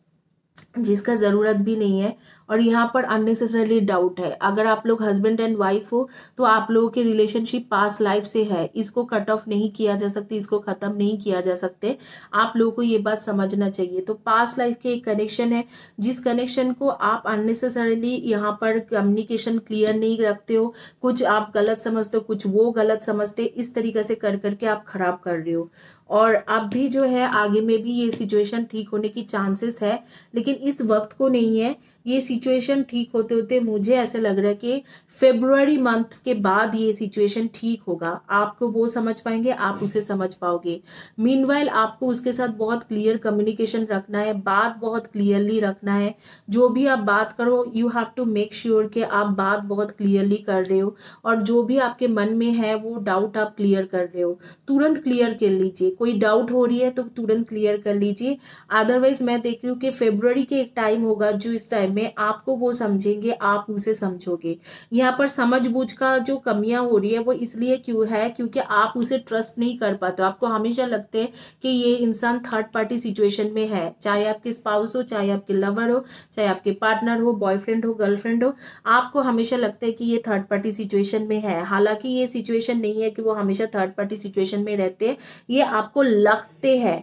[SPEAKER 1] जिसका जरूरत भी नहीं है, और यहाँ पर अननेसेसरली डाउट है। अगर आप लोग हस्बैंड एंड वाइफ हो तो आप लोगों के रिलेशनशिप पास्ट लाइफ से है, इसको कट ऑफ नहीं किया जा सकती, इसको खत्म नहीं किया जा सकते। आप लोगों को ये बात समझना चाहिए। तो पास्ट लाइफ के एक कनेक्शन है, जिस कनेक्शन को आप अननेसेसरीली यहाँ पर कम्युनिकेशन क्लियर नहीं रखते हो, कुछ आप गलत समझते हो, कुछ वो गलत समझते, इस तरीके से कर करके आप खराब कर रहे हो। और अब भी जो है आगे में भी ये सिचुएशन ठीक होने की चांसेस है, लेकिन लेकिन इस वक्त को नहीं है। ये सिचुएशन ठीक होते होते मुझे ऐसा लग रहा है कि फेब्रुअरी मंथ के बाद ये सिचुएशन ठीक होगा। आपको वो समझ पाएंगे, आप उसे समझ पाओगे। मीनवाइल आपको उसके साथ बहुत क्लियर कम्युनिकेशन रखना है, बात बहुत क्लियरली रखना है। जो भी आप बात करो you have to make sure कि आप बात बहुत क्लियरली कर रहे हो, और जो भी आपके मन में है वो डाउट आप क्लियर कर रहे हो, तुरंत क्लियर कर लीजिए। कोई डाउट हो रही है तो तुरंत क्लियर कर लीजिए। अदरवाइज मैं देख रही हूँ कि फेब्रुअरी के एक टाइम होगा जो इस टाइम में आपको वो समझेंगे, आप उसे समझोगे। यहाँ पर समझबूझ का जो कमियां हो रही है वो इसलिए क्यों है, क्योंकि आप उसे ट्रस्ट नहीं कर पाते। आपको हमेशा लगता है कि ये इंसान थर्ड पार्टी सिचुएशन में है, चाहे आपके स्पाउस हो, चाहे आपके लवर हो, चाहे आपके पार्टनर हो, बॉयफ्रेंड हो, गर्लफ्रेंड हो। आपको हमेशा लगता है कि ये थर्ड पार्टी सिचुएशन में है। हालांकि ये सिचुएशन नहीं है कि वो हमेशा थर्ड पार्टी सिचुएशन में रहते हैं, ये आपको लगते हैं,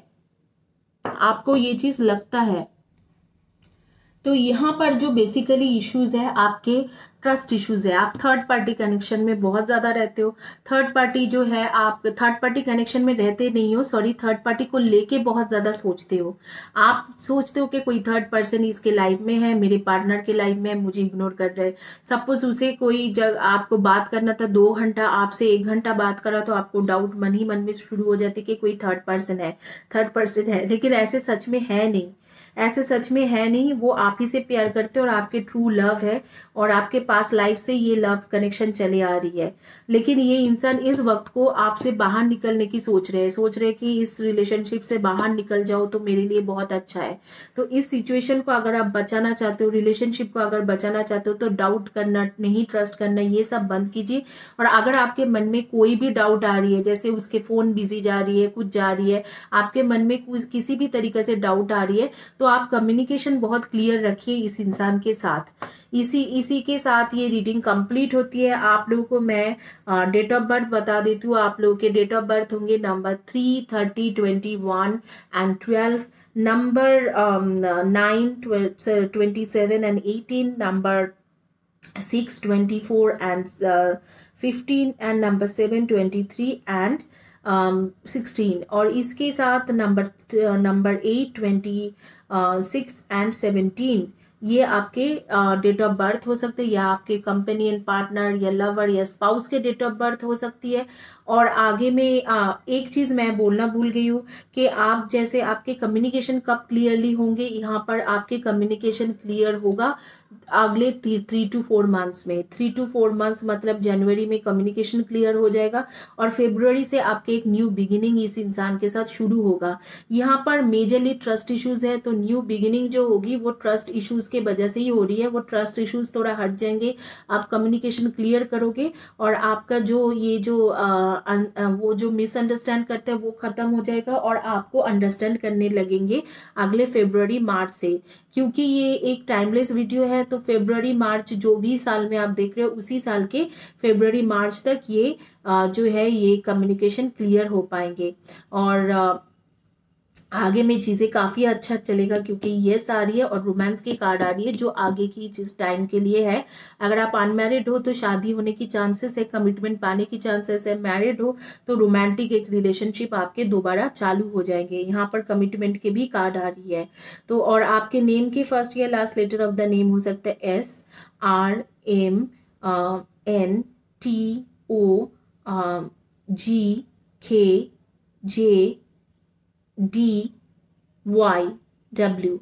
[SPEAKER 1] आपको ये चीज लगता है। तो यहाँ पर जो बेसिकली इश्यूज है आपके ट्रस्ट इश्यूज है। आप थर्ड पार्टी कनेक्शन में बहुत ज्यादा रहते हो। थर्ड पार्टी जो है, आप थर्ड पार्टी कनेक्शन में रहते नहीं हो, सॉरी, थर्ड पार्टी को लेके बहुत ज्यादा सोचते हो। आप सोचते हो कि कोई थर्ड पर्सन इसके लाइफ में है, मेरे पार्टनर के लाइफ में है, मुझे इग्नोर कर रहा है। सपोज उसे कोई जब आपको बात करना था 2 घंटा, आपसे 1 घंटा बात करा, तो आपको डाउट मन ही मन में शुरू हो जाती कि कोई थर्ड पर्सन है, थर्ड पर्सन है। लेकिन ऐसे सच में है नहीं, ऐसे सच में है नहीं। वो आप ही से प्यार करते और आपके ट्रू लव है, और आपके पास लाइफ से ये लव कनेक्शन चले आ रही है। लेकिन ये इंसान इस वक्त को आपसे बाहर निकलने की सोच रहे कि इस रिलेशनशिप से बाहर निकल जाओ तो मेरे लिए बहुत अच्छा है। तो इस सिचुएशन को अगर आप बचाना चाहते हो, रिलेशनशिप को अगर बचाना चाहते हो, तो डाउट करना नहीं, ट्रस्ट करना, ये सब बंद कीजिए। और अगर आपके मन में कोई भी डाउट आ रही है, जैसे उसके फोन बिजी जा रही है, कुछ जा रही है, आपके मन में किसी भी तरीके से डाउट आ रही है, तो आप कम्युनिकेशन बहुत क्लियर रखिए इस इंसान के साथ। इसी के साथ ये रीडिंग कंप्लीट होती है। आप लोगों को मैं डेट ऑफ बर्थ बता देती हूँ। आप लोगों के डेट ऑफ बर्थ होंगे number 3, 30, 21 and 12, number 9, 27 and 18, number 6, 24 and 15 and number 7, 23 and 16। और इसके साथ नंबर 8, 26 एंड 17 ये आपके डेट ऑफ बर्थ हो सकते हैं, या आपके कंपेनियन, पार्टनर या लवर या स्पाउस के डेट ऑफ बर्थ हो सकती है। और आगे में एक चीज मैं बोलना भूल गई हूँ कि आप जैसे आपके कम्युनिकेशन कब क्लियरली होंगे, यहाँ पर आपके कम्युनिकेशन क्लियर होगा अगले 3 to 4 मंथ्स में। 3 to 4 मंथ्स मतलब जनवरी में कम्युनिकेशन क्लियर हो जाएगा, और फेब्रुअरी से आपके एक न्यू बिगिनिंग इस इंसान के साथ शुरू होगा। यहाँ पर मेजरली ट्रस्ट इश्यूज है, तो न्यू बिगिनिंग जो होगी वो ट्रस्ट इश्यूज के वजह से ही हो रही है। वो ट्रस्ट इश्यूज थोड़ा हट जाएंगे, आप कम्युनिकेशन क्लियर करोगे, और आपका जो ये जो वो जो मिसअंडरस्टैंड करते हैं वो खत्म हो जाएगा, और आपको अंडरस्टैंड करने लगेंगे अगले फेब्रुअरी मार्च से। क्योंकि ये एक टाइमलेस वीडियो है, तो फेब्रुअरी मार्च जो भी साल में आप देख रहे हो, उसी साल के फेब्रुअरी मार्च तक ये जो है ये कम्युनिकेशन क्लियर हो पाएंगे। और आगे में चीजें काफी अच्छा चलेगा, क्योंकि यस आ रही है और रोमांस की कार्ड आ रही है जो आगे की जिस टाइम के लिए है। अगर आप अनमैरिड हो तो शादी होने की चांसेस है, कमिटमेंट पाने की चांसेस है। मैरिड हो तो रोमांटिक एक रिलेशनशिप आपके दोबारा चालू हो जाएंगे। यहाँ पर कमिटमेंट के भी कार्ड आ रही है। तो और आपके नेम के फर्स्ट या last letter of the name हो सकता है SRMNTOGKJ DYW,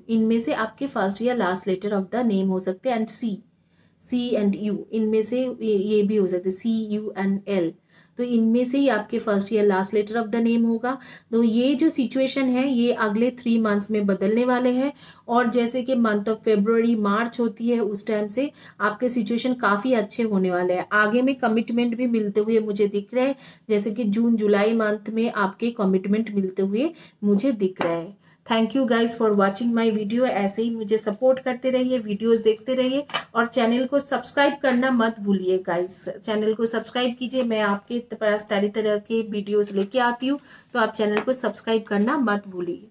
[SPEAKER 1] इनमें से आपके फर्स्ट या last letter of the name हो सकते हैं। एंड सी एंड यू, इनमें से ये भी हो सकते हैं, CUNL। तो इनमें से ही आपके फर्स्ट या last letter of the name होगा। तो ये जो सिचुएशन है ये अगले 3 मंथ्स में बदलने वाले हैं। और जैसे कि मंथ ऑफ फेब्रुअरी मार्च होती है, उस टाइम से आपके सिचुएशन काफ़ी अच्छे होने वाले हैं। आगे में कमिटमेंट भी मिलते हुए मुझे दिख रहे हैं, जैसे कि जून जुलाई मंथ में आपके कमिटमेंट मिलते हुए मुझे दिख रहे हैं। Thank you guys for watching my video. ऐसे ही मुझे सपोर्ट करते रहिए, वीडियोस देखते रहिए, और चैनल को सब्सक्राइब करना मत भूलिए गाइज। चैनल को सब्सक्राइब कीजिए, मैं आपके पास तरह तरह के वीडियोस लेके आती हूँ, तो आप चैनल को सब्सक्राइब करना मत भूलिए।